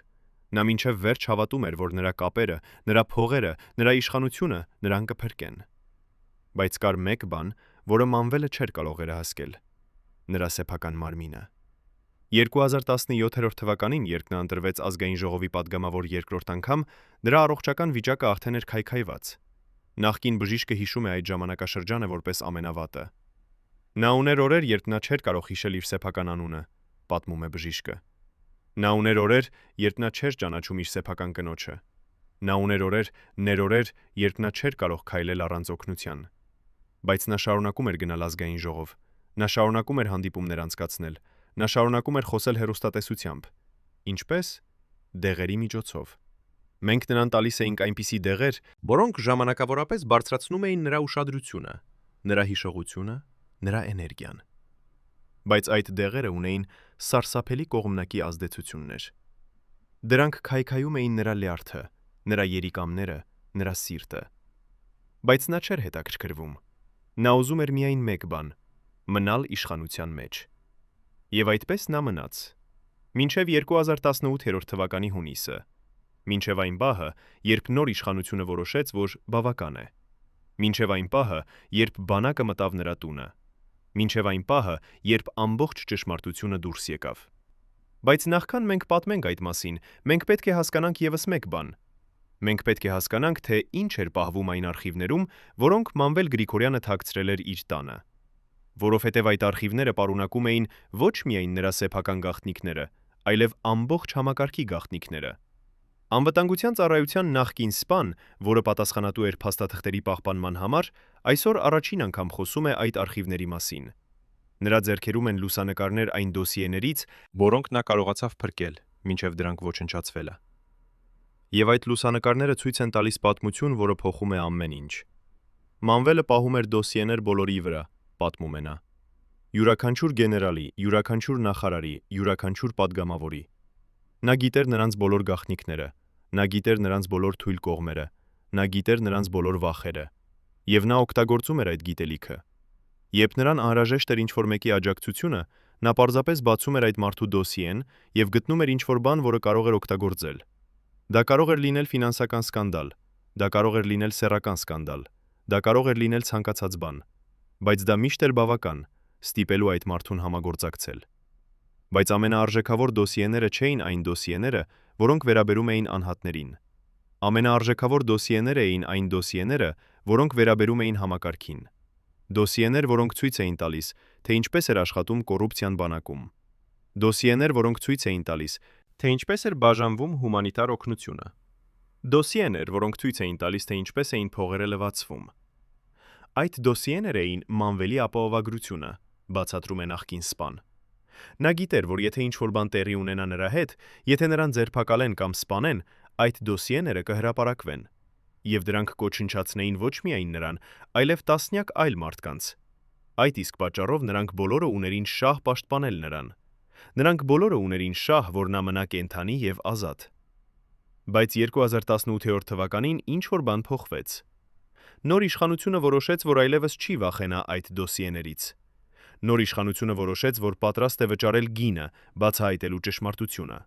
Նա մինչև վերջ հավատում էր, որ նրա կապերը, նրա փողերը, նրա իշխանությունը նրան կփրկեն։ Բայց կար մեկ բան, որը Մանվելը չէր կարող վերահսկել՝ նրա սեփական մարմինը։ 2017 թվականին, երբ նա ընտրվեց ազգային ժողովի падգամավոր երկրորդ անգամ, նրա առողջական վիճակը արդեն էր քայքայված։ Նախկին բժիշկը հիշում է այդ ժամանակաշրջանը որպես ամենավատը։ Նա ուներ օրեր, երբ նա չէր կարող հիշել իր սեփական անունը, պատմում է բժիշկը։ Նա ուներ օրեր, երբ նա չէր ճանաչում իր սեփական կնոջը։ Նա ուներ օրեր, ներօրեր, երբ նա չէր կարող քայլել առանց օգնության։ Բայց նա շարունակում էր գնալ ազգային ժողով։ Նա շարունակում էր հանդիպումներ անցկացնել։ Նա շարունակում էր խոսել հեռուստատեսությամբ։ Ինչպես? Դեղերի միջոցով։ Մենք նրան տալիս էինք այնպիսի դեղեր, որոնք ժամանակավորապես բարձրացնում էին նրա ուշադրությունը, նրա հիշողությունը, նրա էներգիան։ Բայց այդ դեղերը ունեին սարսափելի կողմնակի ազդեցություններ։ Դրանք քայքայում էին նրա լյարդը, նրա երիկամները, նրա սիրտը։ Բայց նա չէր հետաքրքրվում։ Նա ուզում էր միայն մեկ բան՝ մնալ իշխանության մեջ։ Եվ այդպես նա մնաց։ Մինչև 2018 թվականի հունիսը։ Մինչև այն պահը, երբ նոր իշխանությունը որոշեց, որ բավական է։ Մինչև այն պահը, երբ բանակը մտավ նրա տունը։ Մինչև այն պահը, երբ ամբողջ ճշմարտությունը դուրս եկավ։ Բայց նախքան մենք պատմենք այդ մասին, մենք պետք է հասկանանք եւս մեկ բան։ Մենք պետք է հասկանանք, թե ինչ էր պահվում այն արխիվներում, որոնք Մանվել Գրիգորյանը թաքցրել էր իր տանը։ Որովհետև այդ արխիվները պարունակում էին ոչ միայն նրա սեփական գաղտնիքները, այլև ամբողջ համակարգի գաղտնիքները։ Անվտանգության ծառայության նախկին սպան, որը պատասխանատու էր փաստաթղթերի պահպանման համար, այսօր առաջին անգամ խոսում է այդ արխիվների մասին։ Նրա ձեռքերում են լուսանկարներ այն դոսիեներից, որոնք նա կարողացավ փրկել, մինչև դրանք ոչնչացվելը։ Եվ այդ լուսանկարները ցույց են տալիս պատմություն, որը փոխում է ամեն ինչ։ Մանվելը պահում էր դոսիեներ բոլորի վրա, պատմում է նա։ Յուրաքանչյուր գեներալի, յուրաքանչյուր նախարարի, յուրաքանչյուր падգամավորի։ Նա գիտեր նրանց բոլոր գաղտնիքները, նա գիտեր նրանց բոլոր թույլ կողմերը, նա գիտեր նրանց բոլոր վախերը, եւ նա օգտագործում էր այդ գիտելիքը։ Երբ նրան անհրաժեշտ էր ինչ-որ մեկի աջակցությունը, նա պարզապես բացում էր այդ մարդու դոսիեն եւ գտնում էր ինչ-որ բան, որը կարող էր օգտագործել։ Դա կարող էր լինել ֆինանսական սկանդալ, դա կարող էր լինել սեռական սկանդալ, դա կարող էր լինել ցանկացած բան, բայց դա միշտ էր բավական ստիպելու այդ մարդուն համագործակցել։ Բայց ամենաարժեքավոր դոսիեները չէին այն դոսիեները, որոնք վերաբերում էին անհատներին։ Ամենաարժեքավոր դոսիեները էին այն դոսիեները, որոնք վերաբերում էին համակարգին։ Դոսիեներ, որոնք ցույց էին տալիս, թե ինչպես էր աշխատում կոռուպցիան բանակում։ Դոսիեներ, որոնք ցույց էին տալիս, թե ինչպես էր բաժանվում հումանիտար օգնությունը։ Դոսիեներ, որոնք ցույց էին տալիս, թե ինչպես էին փողերը լվացվում։ Այդ դոսիեներ էին Մանվելի ապահովագրությունը, բացատրում է նախկին սպան։ Նա գիտեր, որ եթե ինչ-որ բան տեղի ունենա նրա հետ, եթե նրան ձերբակալեն կամ սպանեն, այդ դոսիեները կհրապարակվեն, եւ դրանք կոչնչացնեին ոչ միայն նրան, այլև տասնյակ այլ մարդկանց։ Այդ իսկ պատճառով նրանք բոլորը ուներին շահ պաշտպանել նրան։ Նրանք բոլորը ուներին շահ, որ նա մնա կենդանի եւ ազատ։ Բայց 2018 թվականին ինչ-որ բան փոխվեց։ Նոր իշխանությունը որոշեց, որ այլևս չի վախենա այդ դոսիեներից։ Նոր իշխանությունը որոշեց, որ պատրաստ է վճարել գինը, բացահայտելու ճշմարտությունը։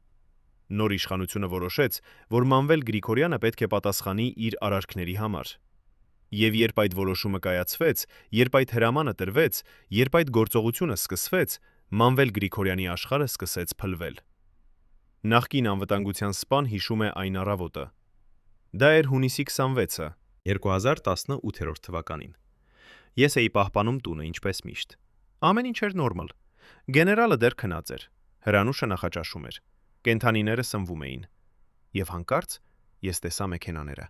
Նոր իշխանությունը որոշեց, որ Մանվել Գրիգորյանը պետք է պատասխանի իր արարքների համար։ Եվ երբ այդ որոշումը կայացվեց, երբ այդ հրամանը տրվեց, երբ այդ գործողությունը սկսվեց, Մանվել Գրիգորյանի աշխարհը սկսեց փլվել։ Նախկին անվտանգության սպան հիշում է այն առավոտը։ Դա էր հունիսի 26-ը, 2018 թվականին։ Ես էի պահպանում տունը, ինչպես միշտ։ Ամեն ինչ էր նորմալ։ Գեներալը դեռ քնած էր։ Հրանուշը նախաճաշում էր։ Կենդանիները սնվում էին։ Եվ հանկարծ ես տեսա մեքենաները։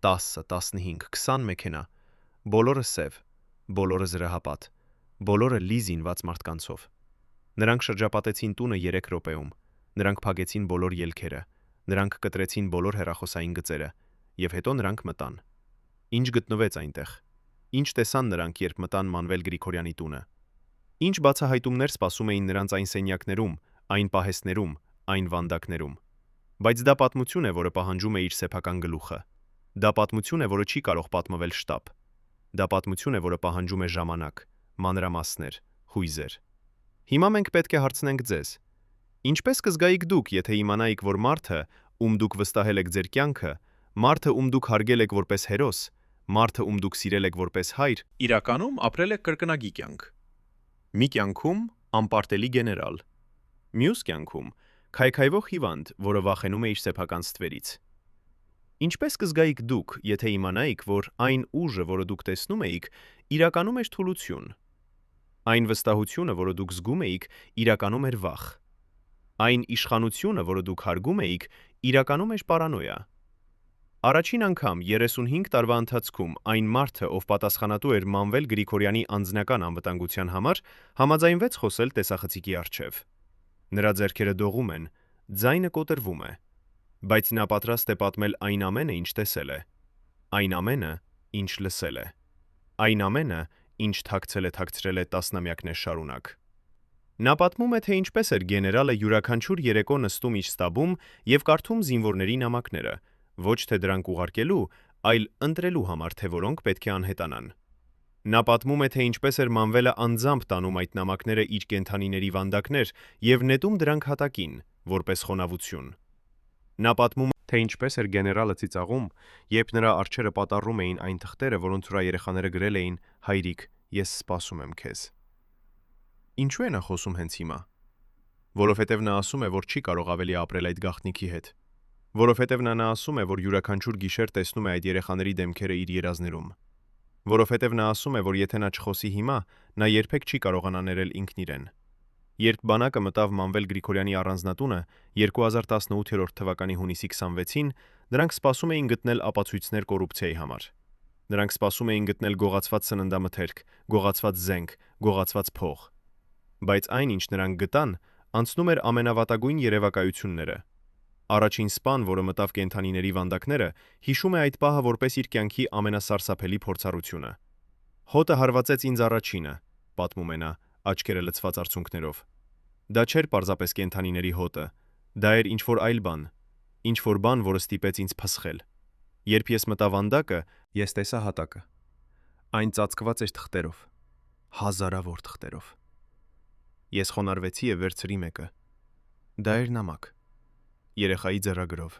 10, 15, 20 մեքենա։ Բոլորը սև, բոլորը զրահապատ, բոլորը լի զինված մարդկանցով։ Նրանք շրջապատեցին տունը 3 րոպեում։ Նրանք փակեցին բոլոր ելքերը։ Նրանք կտրեցին բոլոր հեռախոսային գծերը, եւ հետո նրանք մտան։ Ինչ գտնվեց այնտեղ։ Ինչ տեսան նրանք, երբ մտան Մանվել Գրիգորյանի տունը։ Ինչ բացահայտումներ սպասում էին նրանց այն սենյակներում, այն պահեստներում, այն վանդակներում։ Բայց դա պատմություն է, որը պահանջում է իր սեփական գլուխը։ Դա պատմություն է, որը չի կարող պատմվել շտապ։ Դա պատմություն է, որը պահանջում է ժամանակ, մանրամասներ, հույզեր։ Հիմա մենք պետք է հարցնենք ձեզ. ինչպես կզգայիք դուք, եթե իմանայիք, որ մարդը, ում դուք վստահել եք ձեր կյանքը, մարդը, ում դուք հարգել եք որպես հերոս, մարդը, ում դուք սիրել եք որպես հայր, իրականում ապրել եք կրկնագի կյանք։ Մի կյանքում անպարտելի գեներալ, մյուս կյանքում քայքայվող հիվանդ, որը վախենում է իր սեփական ստվերից։ Ինչպես կզգայիք դուք, եթե իմանայիք, որ այն ուժը, որը դուք տեսնում էիք, իրականում էր թուլություն։ Այն վստահությունը, որը դուք զգում էիք, իրականում էր վախ։ Այն իշխանությունը, որը դուք հարգում էիք, իրականում էր պարանոյա։ Առաջին անգամ 35 տարվա ընթացքում այն մարդը, ով պատասխանատու էր Մանվել Գրիգորյանի անձնական անվտանգության համար, համաձայնվեց խոսել տեսախցիկի առջև։ Նրա ձեռքերը դողում են, ձայնը կոտրվում է, բայց նա պատրաստ է պատմել այն ամենը, ինչ տեսել է, այն ամենը, ինչ լսել է, այն ամենը, ինչ թաքցրել է տասնամյակներ շարունակ։ Նա պատմում է, թե ինչպես էր գեներալը յուրաքանչյուր երեկո նստում իր ստաբում եւ կարդում զինվորների նամակները, ոչ թե դրանք ուղարկելու, այլ ընտրելու համար, թե որոնք պետք է անհետանան։ Նա պատմում է, թե ինչպես էր Մանվելը անձամբ տանում այդ նամակները իր կենդանիների վանդակներ եւ նետում դրանք հատակին, որպես խոնավություն։ Նա պատմում է, թե ինչպես էր գեներալը ծիծաղում, երբ նրա արջերը պատառում էին այն թղթերը, որոնց վրա երեխաները գրել էին. «Հայրիկ, ես սպասում եմ քեզ»։ Ինչու է նա խոսում հենց հիմա։ Որովհետև նա ասում է, որ չի կարող ավելի ապրել այդ գաղտնիքի հետ։ Որովհետև նա ասում է, որ յուրաքանչյուր գիշեր տեսնում է այդ երեխաների դեմքերը իր երազներում։ Որովհետև նա ասում է, որ եթե նա չխոսի հիմա, նա երբեք չի կարողանա ներել ինքն իրեն։ Երբ բանակը մտավ Մանվել Գրիգորյանի առանձնատունը 2018 թվականի հունիսի 26-ին, նրանք սպասում էին գտնել ապացույցներ կոռուպցիայի համար։ Նրանք սպասում էին գտնել գողացված սննդամթերք, գողացված զենք, գողացված փող։ Բայց այն, ինչ նրանք գտան, անցնում էր ամենավատագույն երևակայությունները։ Առաջին սպան, որը մտավ կենդանիների վանդակները, հիշում է այդ պահը որպես իր կյանքի ամենասարսափելի փորձառությունը։ Հոտը հարվածեց ինձ առաջինը, պատմում է նա, աչքերը լցված արցունքներով։ Դա չէր պարզապես կենդանիների հոտը, դա էր ինչ-որ այլ բան, ինչ-որ բան, որը ստիպեց ինձ փսխել։ Երբ ես մտա վանդակը, ես տեսա հատակը։ Այն ծածկված էր թղթերով, հազարավոր թղթերով։ Ես խոնարհվեցի եւ վերցրի մեկը։ Դա էր նամակ։ Երեխայի ձեռագրով։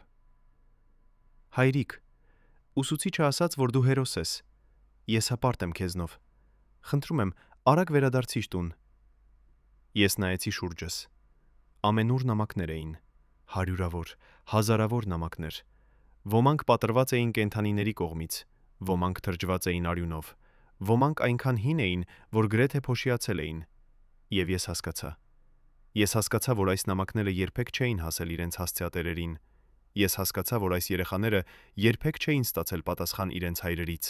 Հայրիկ, ուսուցիչը ասաց, որ դու հերոս ես։ Ես հպարտ եմ քեզնով։ Խնդրում եմ, արագ վերադարձիր տուն։ Ես նայեցի շուրջս։ Ամենուր նամակներ էին, հարյուրավոր, հազարավոր նամակներ։ Ոմանք պատրված էին կենդանիների կողմից, ոմանք թրջված էին արյունով, ոմանք այնքան հին էին, որ գրեթե փոշիացել էին։ Եվ ես հասկացա։ Ես հասկացա, որ այս նամակները երբեք չէին հասել իրենց հասցեատերերին։ Ես հասկացա, որ այս երեխաները երբեք չէին ստացել պատասխան իրենց հայրերից։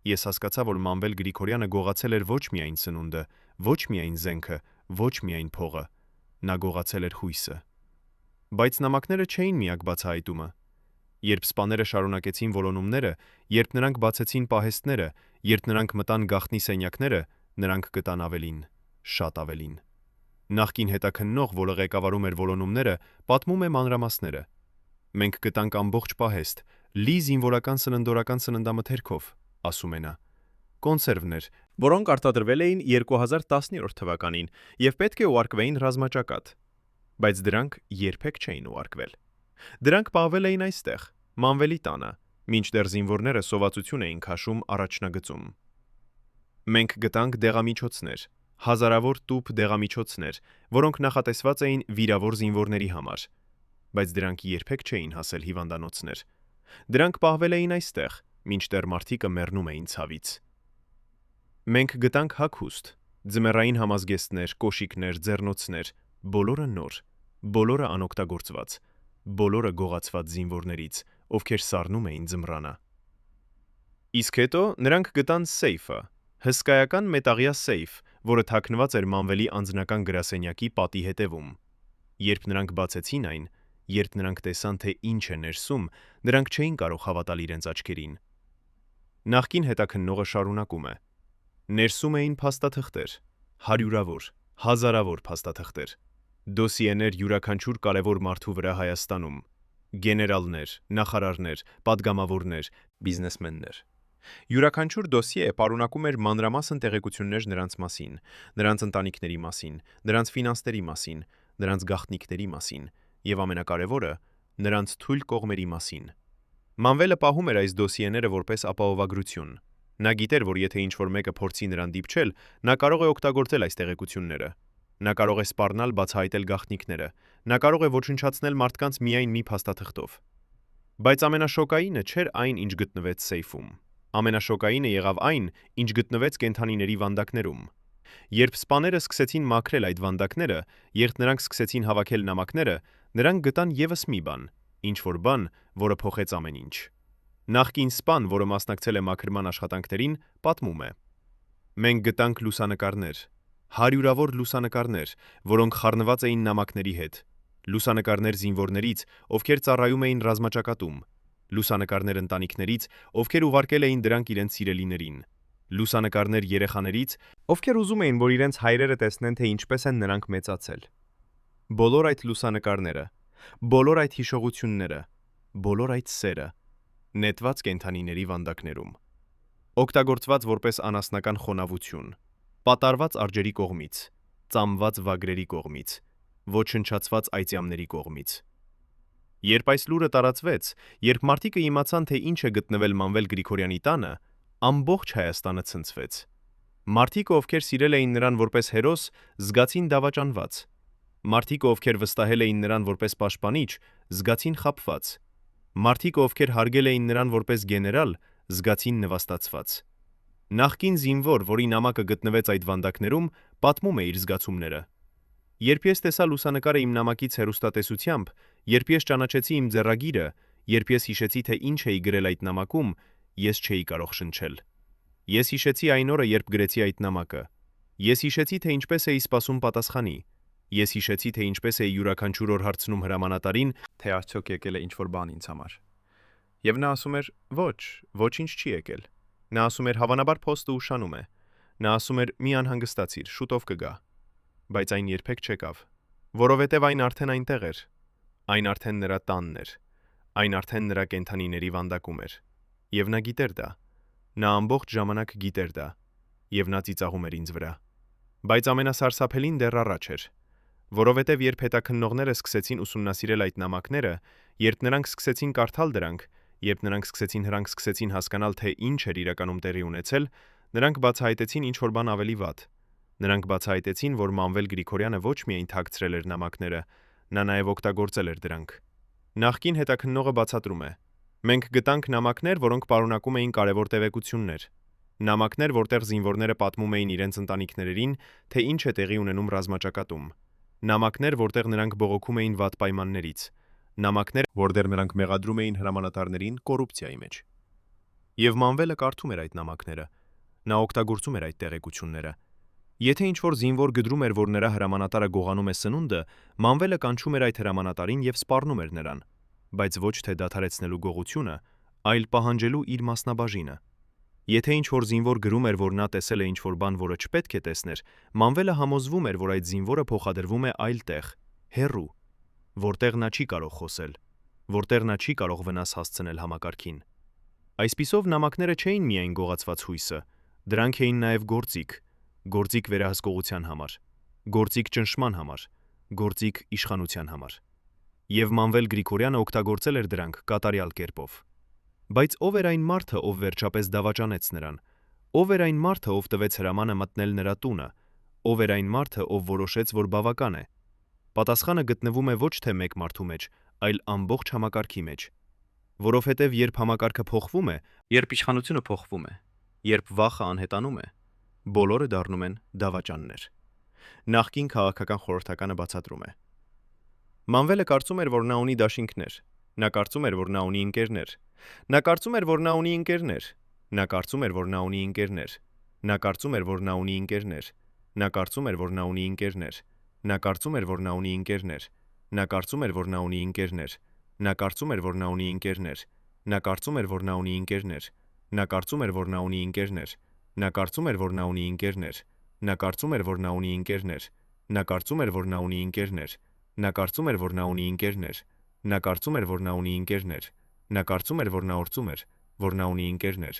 Ես հասկացա, որ Մանվել Գրիգորյանը գողացել էր ոչ միայն սնունդը, ոչ միայն զենքը, ոչ միայն փողը, նա գողացել էր հույսը։ Բայց նամակները չէին միակ բացահայտումը։ Երբ սպաները շարունակեցին որոնումները, երբ նրանք բացեցին պահեստները, երբ նրանք մտան գաղտնի սենյակները, նրանք գտան ավելին, շատ ավելին։ Նախկին հետաքննող, որը ղեկավարում էր որոնումները, պատմում է մանրամասները։ Մենք գտանք ամբողջ պահեստ, լի զինվորական սննդորական սննդամթերքով, ասում է նա։ Կոնսերվներ, որոնք արտադրվել էին 2010 թվականին եւ պետք է ուղարկվեին ռազմաճակատ, բայց դրանք երբեք չէին ուղարկվել։ Դրանք պահվել էին այստեղ, Մանվելի տանը, մինչդեռ զինվորները սովածություն էին քաշում առաջնագծում։ Մենք գտանք դեղամիջոցներ, հազարավոր տուփ դեղամիջոցներ, որոնք նախատեսված էին վիրավոր զինվորների համար, բայց դրանք երբեք չէին հասել հիվանդանոցներ։ Դրանք պահվել էին այստեղ, մինչդեռ մարդիկը մեռնում էին ցավից։ Մենք գտանք հագուստ, ձմեռային համազգեստներ, կոշիկներ, ձեռնոցներ, բոլորը նոր, բոլորը անօգտագործված, բոլորը գողացված զինվորներից, ովքեր սառնում էին ձմռանը։ Իսկ հետո նրանք գտան սեյֆը, հսկայական մետաղյա սեյֆ, որը թաքնված էր Մանվելի անձնական գրասենյակի պատի հետևում։ Երբ նրանք բացեցին այն, երբ նրանք տեսան, թե ինչ է ներսում, նրանք չէին կարող հավատալ իրենց աչքերին։ Նախկին հետաքննողը շարունակում է. ներսում էին փաստաթղթեր, հարյուրավոր, հազարավոր փաստաթղթեր, դոսիեներ յուրաքանչյուր կարևոր մարդու վրա Հայաստանում, գեներալներ, նախարարներ, պատգամավորներ, բիզնեսմեններ։ Յուրաքանչյուր դոսիե պարունակում էր մանրամասն տեղեկություններ նրանց մասին, նրանց ընտանիքների մասին, նրանց ֆինանսների մասին, նրանց գաղտնիքների մասին եւ ամենակարևորը, նրանց թույլ կողմերի մասին։ Մանվելը պահում էր այս դոսիեները որպես ապահովագրություն։ Նա գիտեր, որ եթե ինչ-որ մեկը փորձի նրան դիպչել, նա կարող է օգտագործել այս տեղեկությունները։ Նա կարող է սպառնալ բացահայտել գաղտնիքները, նա կարող է ոչնչացնել մարդկանց միայն մի փաստաթղթով։ Բայց ամենաշոկայինը չէր այն, ինչ գտնվեց սեյֆում։ Ամենաշոկայինը եղավ այն, ինչ գտնվեց կենդանիների վանդակներում։ Երբ սպաները սկսեցին մաքրել այդ վանդակները, երբ նրանք սկսեցին հավաքել նամակները, նրանք գտան եւս մի բան, ինչ-որ բան, որը փոխեց ամեն ինչ։ Նախկին սպան, որը մասնակցել է մաքրման աշխատանքներին, պատմում է. մենք գտանք լուսանկարներ, հարյուրավոր լուսանկարներ, որոնք խառնված էին նամակների հետ, լուսանկարներ զինվորներից, ովքեր ծառայում էին ռազմաճակատում, լուսանկարներ ընտանիքներից, ովքեր ուղարկել էին դրանք իրենց սիրելիներին, լուսանկարներ երեխաներից, ովքեր ուզում էին, որ իրենց հայրերը տեսնեն, թե ինչպես են նրանք մեծացել։ Բոլոր այդ լուսանկարները, բոլոր այդ հիշողությունները, բոլոր այդ սերը, նետված կենդանիների վանդակներում, օգտագործված որպես անասնական խոնավություն, պատարված արջերի կողմից, ծամված վագրերի կողմից, ոչնչացված այծյամների կողմից։ Երբ այս լուրը տարածվեց, երբ մարդիկը իմացան, թե ինչ է գտնվել Մանվել Գրիգորյանի տանը, ամբողջ Հայաստանը ցնցվեց։ Մարդիկը, ովքեր սիրել էին նրան որպես հերոս, զգացին դավաճանված։ Մարդիկը, ովքեր վստահել էին նրան որպես պաշտպանիչ, զգացին խաբված։ Մարդիկը, ովքեր հարգել էին նրան որպես գեներալ, զգացին նվաստացված։ Նախկին զինվոր, որի նամակը գտնվեց այդ վանդակներում, պատմում է իր զգացումները։ Երբ ես տեսա լուսանկարը իմ նամակից հեռուստատեսությամբ, երբ ես ճանաչեցի իմ ձեռագիրը, երբ ես հիշեցի, թե ինչ էի գրել այդ նամակում, ես չէի կարող շնչել։ Ես հիշեցի այն օրը, երբ գրեցի այդ նամակը։ Ես հիշեցի, թե ինչպես էի սպասում պատասխանի։ Ես հիշեցի, թե ինչպես էի յուրաքանչյուր օր հարցնում հրամանատարին, թե արդյոք եկել է ինչ-որ բան ինձ համար։ Եվ նա ասում էր. ոչ, ոչինչ չի եկել։ Նա ասում էր հավանաբար փոստը ուշանում է։ Նա ասում էր մի անհանգստացիր, շուտով կգա։ Բայց այն երբեք չեկավ, որովհետև այն արդեն այնտեղ էր։ Այն արդեն նրա տանն էր։ Այն արդեն նրա կենդանիների վանդակում էր։ Եվ նա գիտեր դա։ Նա ամբողջ ժամանակ գիտեր դա։ Եվ նա ծիծաղում էր ինձ վրա։ Բայց ամենասարսափելին դեռ առաջ էր։ Որովհետև երբ հետաքննողները սկսեցին ուսումնասիրել այդ նամակները, երբ նրանք սկսեցին կարդալ դրանք, երբ նրանք սկսեցին հասկանալ, թե ինչ էր իրականում տեղի ունեցել, նրանք բացահայտեցին ինչ-որ բան ավելի վատ։ Նրանք բացահայտեցին, որ Մանվել Գրիգորյանը ոչ միայն թաքցրել էր նամակները, նա նաև օգտագործել էր դրանք։ Նախկին հետաքննողը բացատրում է. մենք գտանք նամակներ, որոնք պարունակում էին կարևոր տեղեկություններ։ Նամակներ, որտեղ զինվորները պատմում էին իրենց ընտանիքներին, թե ինչ է տեղի ունենում ռազմաճակատում։ Նամակներ, որտեղ նրանք բողոքում էին վատ պայմաններից, նամակներ, որտեղ նրանք մեղադրում էին հրամանատարներին կոռուպցիայի մեջ։ Եվ Մանվելը կարդում էր այդ նամակները, նա օգտագործում էր այդ տեղեկությունները։ Եթե ինչ-որ զինվոր գդրում էր, որ նրա հրամանատարը գողանում է սնունդը, Մանվելը կանչում էր այդ հրամանատարին և սպառնում էր նրան, բայց ոչ թե դադարեցնելու գողությունը, այլ պահանջելու իր մասնաբաժինը։ Եթե ինչ-որ զինվոր գրում էր, որ նա տեսել է ինչ-որ բան, որը չպետք է տեսներ, Մանվելը համոզվում էր, որ այդ զինվորը փոխադրվում է այլ տեղ, հեռու, որտեղ նա չի կարող խոսել, որտեղ նա չի կարող վնաս հասցնել համակարգին։ Այսպիսով նամակները չէին միայն գողացված հույսը, դրանք էին նաև գործիք վերահսկողության համար, գործիք ճնշման համար, գործիք իշխանության համար։ Եվ Մանվել Գրիգորյանը օգտագործել էր դրանք կատարյալ կերպով։ Բայց ով էր այն մարդը, ով վերջապես դավաճանեց նրան։ Ով էր այն մարդը, ով տվեց հրամանը մտնել նրա տունը։ Ով էր այն մարդը, ով որոշեց, որ բավական է։ Պատասխանը գտնվում է ոչ թե մեկ մարդու մեջ, այլ ամբողջ համակարգի մեջ։ Որովհետև երբ համակարգը փոխվում է, երբ իշխանությունը փոխվում է, երբ վախը անհետանում է, բոլորը դառնում են դավաճաններ։ Նախկին քաղաքական խորհրդականը բացատրում է. Մանվելը կարծում էր, որ նա ունի դաշինքներ։ Նա կարծում էր, որ նա ունի ընկերներ։ Նա կարծում էր, որ նա ունի ընկերներ։ Նա կարծում էր, որ նա ունի ընկերներ։ Նա կարծում էր, որ նա ունի ընկերներ։ Նա կարծում էր, որ նա ունի ընկերներ։ Նա կարծում էր, որ նա ունի ընկերներ։ Նա կարծում էր, որ նա ունի ընկերներ։ Նա կարծում էր, որ նա ունի ընկերներ։ Նա կարծում էր, որ նա ունի ընկերներ։ Նա կարծում էր, որ նա ունի ընկերներ։ Նա կարծում էր, որ նա ունի ընկերներ։ Նա կարծում էր, որ նա ունի ընկերներ։ Նա կարծում էր, որ նա ունի ընկերներ։ Նա կարծում էր, որ նա ունի ընկերներ։ Նա կարծում էր, որ նա ունի ընկերներ։ Նա կարծում էր, որ նա օրծում էր, որ նա ունի ընկերներ։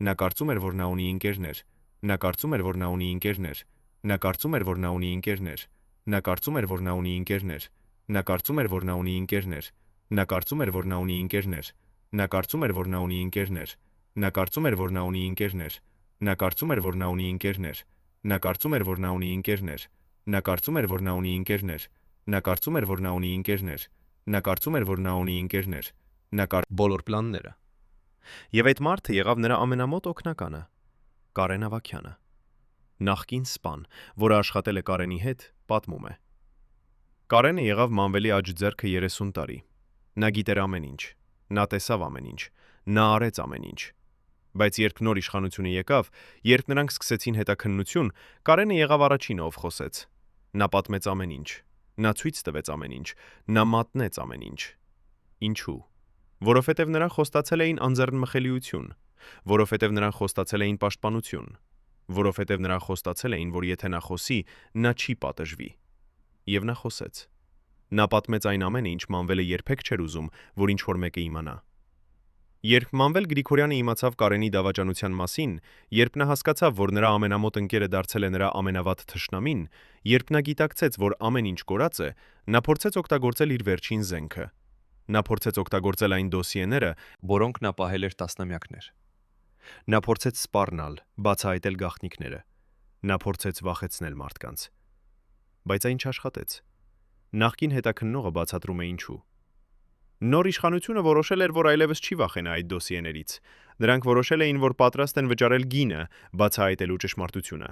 Նա կարծում էր, որ նա ունի ընկերներ։ Նա կարծում էր, որ նա ունի ընկերներ։ Նա կարծում էր, որ նա ունի ընկերներ։ Նա կարծում էր, որ նա ունի ընկերներ։ Նա կարծում էր, որ նա ունի ընկերներ։ Նա կարծում էր, որ նա ունի ընկերներ։ Նա կարծում էր, որ նա ունի ընկերներ։ Նա կարծում էր, որ նա ունի ընկերներ։ Նա կարծում էր, որ նա ունի ընկերներ։ Նա կարծում էր, որ նա ունի ընկերներ։ Նա կարծում էր, որ նա ունի ընկերներ։ Նա կարծում էր, որ նա ունի ընկերներ։ Նա կարծում էր, որ նա ունի ընկերներ։ Բոլոր պլանները։ Եվ այդ մարդը եղավ նրա ամենամոտ օգնականը՝ Կարեն Ավագյանը։ Նախկին սպան, որը աշխատել է Կարենի հետ, պատմում է. Կարենը եղավ Մանվելի աջ ձեռքը 30 տարի։ Նա գիտեր ամեն ինչ։ Նա տեսավ ամեն ինչ։ Նա արեց ամեն ինչ։ Բայց երբ նոր իշխանությունը եկավ, երբ նրանք սկսեցին հետաքննություն, Կարենը եղավ առաջինը, ով խոսեց։ Նա պատմեց ամեն ինչ։ Նա ցույց տվեց ամեն ինչ։ Նա մատնեց ամեն ինչ։ Ինչու՞։ Որովհետև նրան խոստացել էին անձեռնմխելիություն, որովհետև նրան խոստացել էին պաշտպանություն, որովհետև նրան խոստացել էին, որ եթե նա խոսի, նա չի պատժվի։ Եվ նա խոսեց։ Նա պատմեց այն ամենը, ինչ Մանվելը երբեք չէր ուզում, որ ինչ-որ մեկը իմանա։ Երբ Մանվել Գրիգորյանը իմացավ Կարենի դավաճանության մասին, երբ նա հասկացավ, որ նրա ամենամոտ ընկերը դարձել է նրա ամենավատ թշնամին, երբ նա գիտակցեց, որ ամեն ինչ կորած է, նա փորձեց օգտագործել իր վերջին զենքը։ Նա փորձեց օգտագործել այն դոսիեները, որոնք նա պահել էր տասնամյակներ։ Նա փորձեց սպառնալ, բացահայտել գաղտնիքները։ Նա փորձեց վախեցնել մարդկանց։ Բայց այն չաշխատեց։ Նախկին հետաքննողը բացատրում է ինչու։ Նոր իշխանությունը որոշել էր, որ այլևս չի վախենա այդ դոսիեներից։ Նրանք որոշել էին, որ պատրաստ են վճարել գինը, բացահայտելու ճշմարտությունը։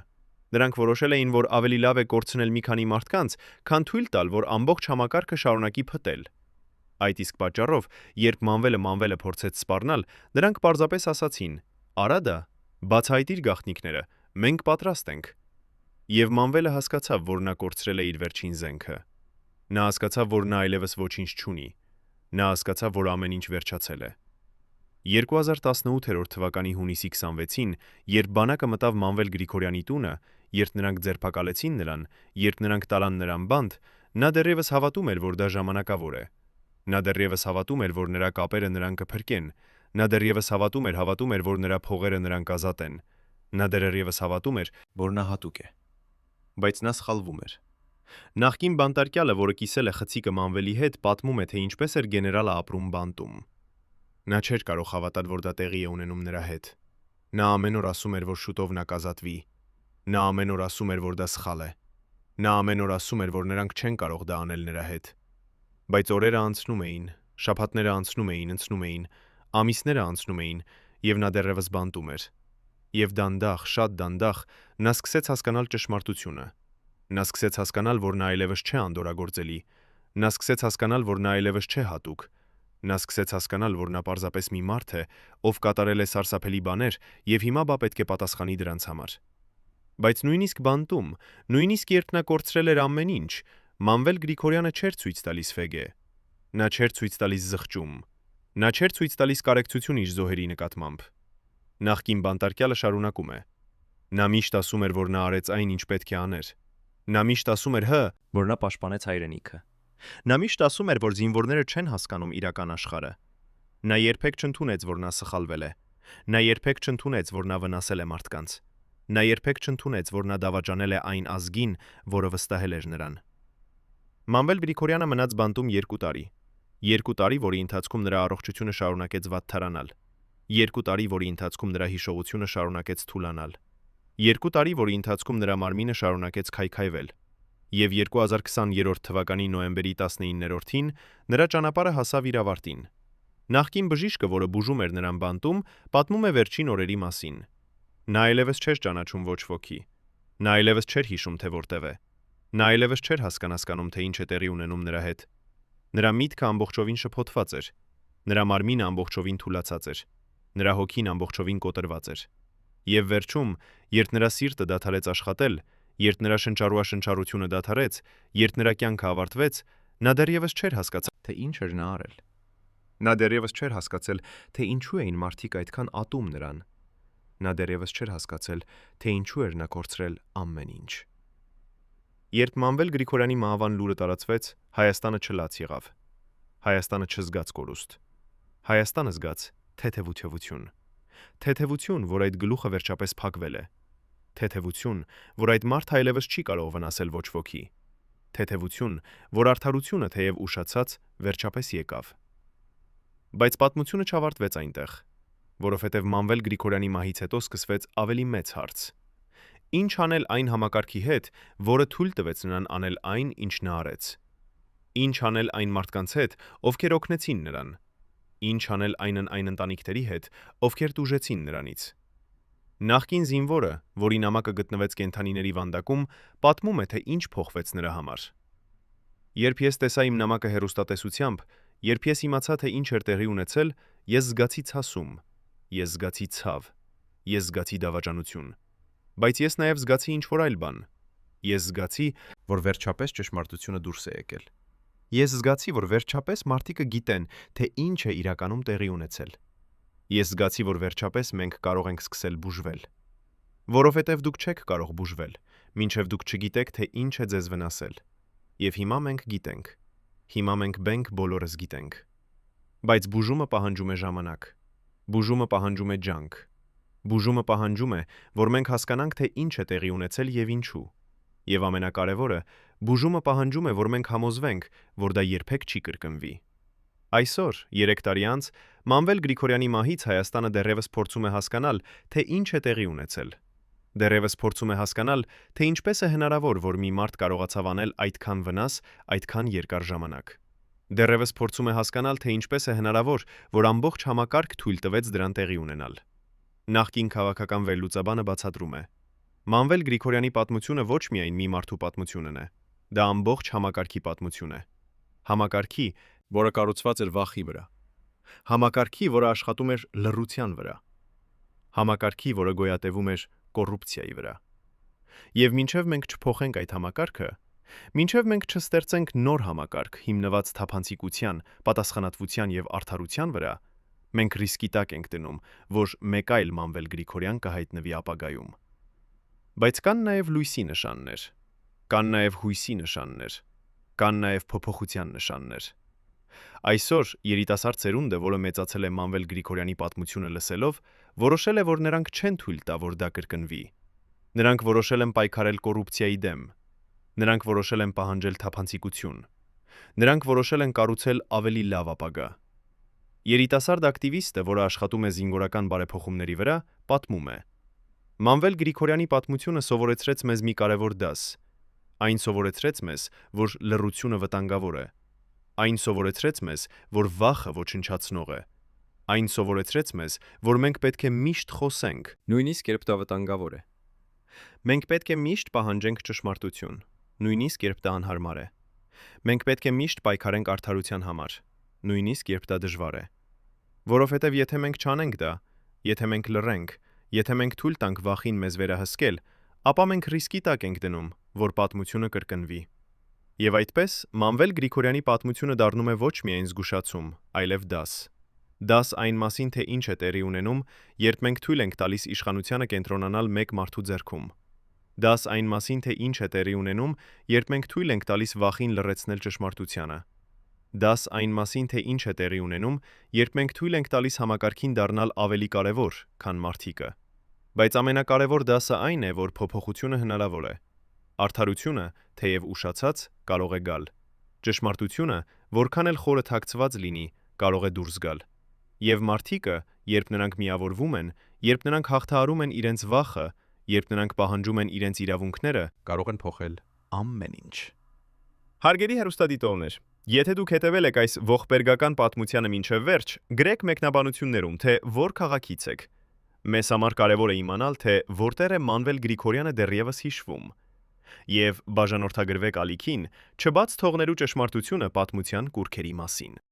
Նրանք որոշել էին, որ ավելի լավ է կորցնել մի քանի մարդկանց, քան թույլ տալ, որ ամբողջ համակարգը շարունակի փտել։ Այդ իսկ պատճառով, երբ Մանվելը փորձեց սպառնալ, նրանք պարզապես ասացին. «Արա դա, բացահայտիր գաղտնիքները, մենք պատրաստ ենք»։ Եվ Մանվելը հասկացավ, որ նա կորցրել է իր վերջին զենքը։ Նա հասկացավ, որ նա այլևս ոչինչ չունի։ Նա հասկացավ, որ ամեն ինչ վերջացել է։ 2018 թվականի հունիսի 26-ին, երբ բանակը մտավ Մանվել Գրիգորյանի տունը, երբ նրանք ձերբակալեցին նրան, երբ նրանք տալան նրան բանտ, նա դեռևս հավատում էր, որ դա ժամանակավոր է։ Նա դեռևս հավատում էր, որ նրա կապերը նրան կփրկեն։ Նա դեռևս հավատում էր, որ նրա փողերը նրան կազատեն։ Նա դեռևս հավատում էր, որ նա հատուկ է։ Բայց նա սխալվում էր։ Նախկին բանտարկյալը, որը կիսել է խցիկը Մանվելի հետ, պատմում է, թե ինչպես էր գեներալը ապրում բանտում։ Նա չէր կարող հավատալ, որ դա տեղի է ունենում նրա հետ։ Նա ամեն օր ասում էր, որ շուտով նա կազատվի։ Նա ամեն օր ասում էր, որ դա սխալ է։ Նա ամեն օր ասում էր, որ նրանք չեն կարող դա անել նրա հետ։ Բայց օրերը անցնում էին, շաբաթները անցնում էին, ամիսները անցնում էին, եւ նա դեռևս բանտում էր։ Եվ դանդաղ, շատ դանդաղ, նա սկսեց հասկանալ ճշմարտությունը։ Նա սկսեց հասկանալ, որ նա այլևս չէ անդորրագործելի։ Նա սկսեց հասկանալ, որ նա այլևս չէ հատուկ։ Նա սկսեց հասկանալ, որ նա պարզապես մի մարդ է, ով կատարել է սարսափելի բաներ, եւ հիմա բա պետք է պատասխանի դրանց համար։ Բայց նույնիսկ բանտում, նույնիսկ երբ նա կորցրել էր ամեն ինչ, Մանվել Գրիգորյանը չէր ցույց տալիս ֆեգե։ Նա չէր ցույց տալիս զղջում։ Նա չէր ցույց տալիս կարեկցություն իր զոհերի նկատմամբ։ Նախկին բանտարկյալը շարունակում է. Նա միշտ ասում էր, որ նա արեց այն, ինչ պետք է աներ։ Նա միշտ ասում էր, որ նա պաշտպանեց հայրենիքը։ Նա միշտ ասում էր, որ զինվորները չեն հասկանում իրական աշխարհը։ Նա երբեք չընդունեց, որ նա սխալվել է։ Նա երբեք չընդունեց, որ նա վնասել է մարդկանց։ Նա երբեք չընդունեց, որ նա դավաճանել է այն ազգին, որը վստահել էր նրան։ Մանվել Գրիգորյանը մնաց բանտում 2 տարի։ 2 տարի, որի ընթացքում նրա առողջությունը շարունակեց վատթարանալ։ 2 տարի, որի ընթացքում նրա հիշողությունը շարունակեց թուլանալ։ 2 տարի, որի ընթացքում նրա մարմինը շարունակեց քայքայվել։ Եվ 2020 թվականի նոյեմբերի 19-ին նրա ճանապարհը հասավ իր ավարտին։ Նախկին բժիշկը, որը բուժում էր նրան բանտում, պատմում է վերջին օրերի մասին։ Նա այլևս չէր ճանաչում ոչ ոքի։ Նա այլևս չէր հիշում, թե որտեղ է։ Նա այլևս չէր հասկանում, թե ինչ է տեղի ունենում նրա հետ։ Նրա միտքը ամբողջովին շփոթված էր։ Նրա մարմինը ամբողջովին թուլացած էր։ Նրա հոգին ամբողջովին կոտրված էր։ Եվ վերջում, երբ նրա սիրտը դադարեց աշխատել, երբ նրա շնչառուաշնչառությունը դադարեց, երբ նրա կյանքը ավարտվեց, նա դեռևս չէր հասկացել, թե ինչ էր նա արել։ Նա դեռևս չէր հասկացել, թե ինչու էին մարդիկ այդքան ատում նրան։ Նա դեռևս չէր հասկացել, թե ինչու էր նա կորցրել ամեն ինչ։ Երբ Մանվել Գրիգորյանի մահվան լուրը տարածվեց, Հայաստանը չլաց եղավ։ Հայաստանը չզգաց կորուստ։ Հայաստանը զգաց թեթևություն։ Թեթևություն, որ այդ գլուխը վերջապես փակվել է։ Թեթևություն, որ այդ մարդը այլևս չի կարող վնասել ոչ ոքի։ Թեթևություն, որ արդարությունը, թեև ուշացած, վերջապես եկավ։ Բայց պատմությունը չավարտվեց այնտեղ, որովհետև Մանվել Գրիգորյանի մահից հետո սկսվեց ավելի մեծ հարց. ինչ անել այն համակարգի հետ, որը թույլ տվեց նրան անել այն, ինչ նա արեց։ Ինչ անել այն մարդկանց հետ, ովքեր օգնեցին նրան։ Ինչ անել այն ընտանիքների հետ, ովքեր տուժեցին նրանից։ Նախկին զինվորը, որի նամակը գտնվեց կենդանիների վանդակում, պատմում է, թե ինչ փոխվեց նրա համար։ Երբ ես տեսա իմ նամակը հեռուստատեսությամբ, երբ ես իմացա, թե ինչ էր տեղի ունեցել, ես զգացի ցասում, ես զգացի ցավ, ես զգացի դավաճանություն։ Բայց ես նաև զգացի ինչ-որ այլ բան։ Ես զգացի, որ վերջապես ճշմարտությունը դուրս է եկել։ Ես զգացի, որ վերջապես մարդիկը գիտեն, թե ինչ է իրականում տեղի ունեցել։ Ես զգացի, որ վերջապես մենք կարող ենք սկսել բուժվել։ Որովհետև դուք չեք կարող բուժվել, մինչև դուք չգիտեք, թե ինչ է ձեզ վնասել։ Եվ հիմա մենք գիտենք։ Հիմա մենք բոլորս գիտենք։ Բայց բուժումը պահանջում է ժամանակ։ Բուժումը պահանջում է ջանք։ Բուժումը պահանջում է, որ մենք հասկանանք, թե ինչ է տեղի ունեցել եւ ինչու։ Եվ ամենակարևորը, բուժումը պահանջում է, որ մենք համոզվենք, որ դա երբեք չի կրկնվի։ Այսօր, 3 տարի անց, Մանվել Գրիգորյանի մահից Հայաստանը դեռևս փորձում է հասկանալ, թե ինչ է տեղի ունեցել։ Դեռևս փորձում է հասկանալ, թե ինչպես է հնարավոր, որ մի մարդ կարողացավ անել այդքան վնաս, այդքան երկար ժամանակ։ Դեռևս փորձում է հասկանալ, թե ինչպես է հնարավոր, որ ամբողջ համակարգ թույլ տվեց դրան տեղի ունենալ։ Նախկին քաղաքական վերլուծաբանը բացատրում է. Մանվել Գրիգորյանի պատմությունը ոչ միայն մի մարդու պատմությունն է, դա ամբողջ համակարգի պատմություն է։ Համակարգի, որը կառուցված էր վախի վրա։ Համակարգի, որը աշխատում էր լռության վրա։ Համակարգի, որը գոյատևում էր կոռուպցիայի վրա։ Եվ մինչև մենք չփոխենք այդ համակարգը, մինչև մենք չստեղծենք նոր համակարգ հիմնված թափանցիկության, պատասխանատվության եւ արդարության վրա, մենք ռիսկի տակ ենք դնում, որ մեկ այլ Մանվել Գրիգորյան կհայտնվի ապագայում։ Բայց կան նաև լույսի նշաններ, կան նաև հույսի նշաններ, կան նաև փոփոխության նշաններ։ Այսօր երիտասարդ սերունդը, որը մեծացել է Մանվել Գրիգորյանի պատմությունը լսելով, որոշել է, որ նրանք չեն թույլ տա, որ դա կրկնվի։ Նրանք որոշել են պայքարել կոռուպցիայի դեմ։ Նրանք որոշել են պահանջել թափանցիկություն։ Նրանք որոշել են կառուցել ավելի լավ ապագա։ Երիտասարդ ակտիվիստը, որը աշխատում է զինվորական բարեփոխումների վրա, պատմում է. Մանվել Գրիգորյանի պատմությունը սովորեցրեց մեզ մի կարևոր դաս։ Այն սովորեցրեց մեզ, որ լռությունը վտանգավոր է։ Այն սովորեցրեց մեզ, որ վախը ոչնչացնող է։ Այն սովորեցրեց մեզ, որ մենք պետք է միշտ խոսենք, նույնիսկ երբ դա վտանգավոր է։ Մենք պետք է միշտ պահանջենք ճշմարտություն։ նույնիսկ երբ դա անհարմար է։ Մենք պետք է միշտ պայքարենք արդարության համար, նույնիսկ երբ դա դժվար է։ Որովհետև եթե մենք չանենք դա, եթե մենք լռենք, եթե մենք թույլ տանք վախին մեզ վերահսկել, ապա մենք ռիսկի տակ ենք դնում, որ պատմությունը կրկնվի։ Եվ այդպես Մանվել Գրիգորյանի պատմությունը դառնում է ոչ միայն զգուշացում, այլև դաս։ Դաս այն մասին, թե ինչ է տեղի ունենում, երբ մենք թույլ ենք տալիս իշխանությանը կենտրոնանալ մեկ մարդու ձեռքում։ Դաս այն մասին, թե ինչ է տեղի ունենում, երբ մենք թույլ ենք տալիս վախին լռեցնել ճշմարտությանը։ Դաս այն մասին, թե ինչ է տեղի ունենում, երբ մենք թույլ ենք տալիս համակարգին դառնալ ավելի կարևոր, քան մարդիկը։ Բայց ամենակարևոր դասը այն է, որ փոփոխությունը հնարավոր է։ Արդարությունը, թեև ուշացած, կարող է գալ։ Ճշմարտությունը, որքան էլ խորը թաքցված լինի, կարող է դուրս գալ։ Եվ մարդիկը, երբ նրանք միավորվում են, երբ նրանք հաղթահարում են իրենց վախը, երբ նրանք պահանջում են իրենց իրավունքները, կարող են փոխել ամեն ինչ։ Հարգելի հեռուստադիտողներ, եթե դուք հետևել եք այս ողբերգական պատմությանը մինչև վերջ, գրեք մեկնաբանություններում, թե որ քաղաքից եք։ Մեզ համար կարևոր է իմանալ, թե որտեղ է Մանվել Գրիգորյանը դեռևս հիշվում։ Եվ բաժանորդագրվեք ալիքին, չբաց թողնելու ճշմարտությունը պատմության կուռքերի մասին։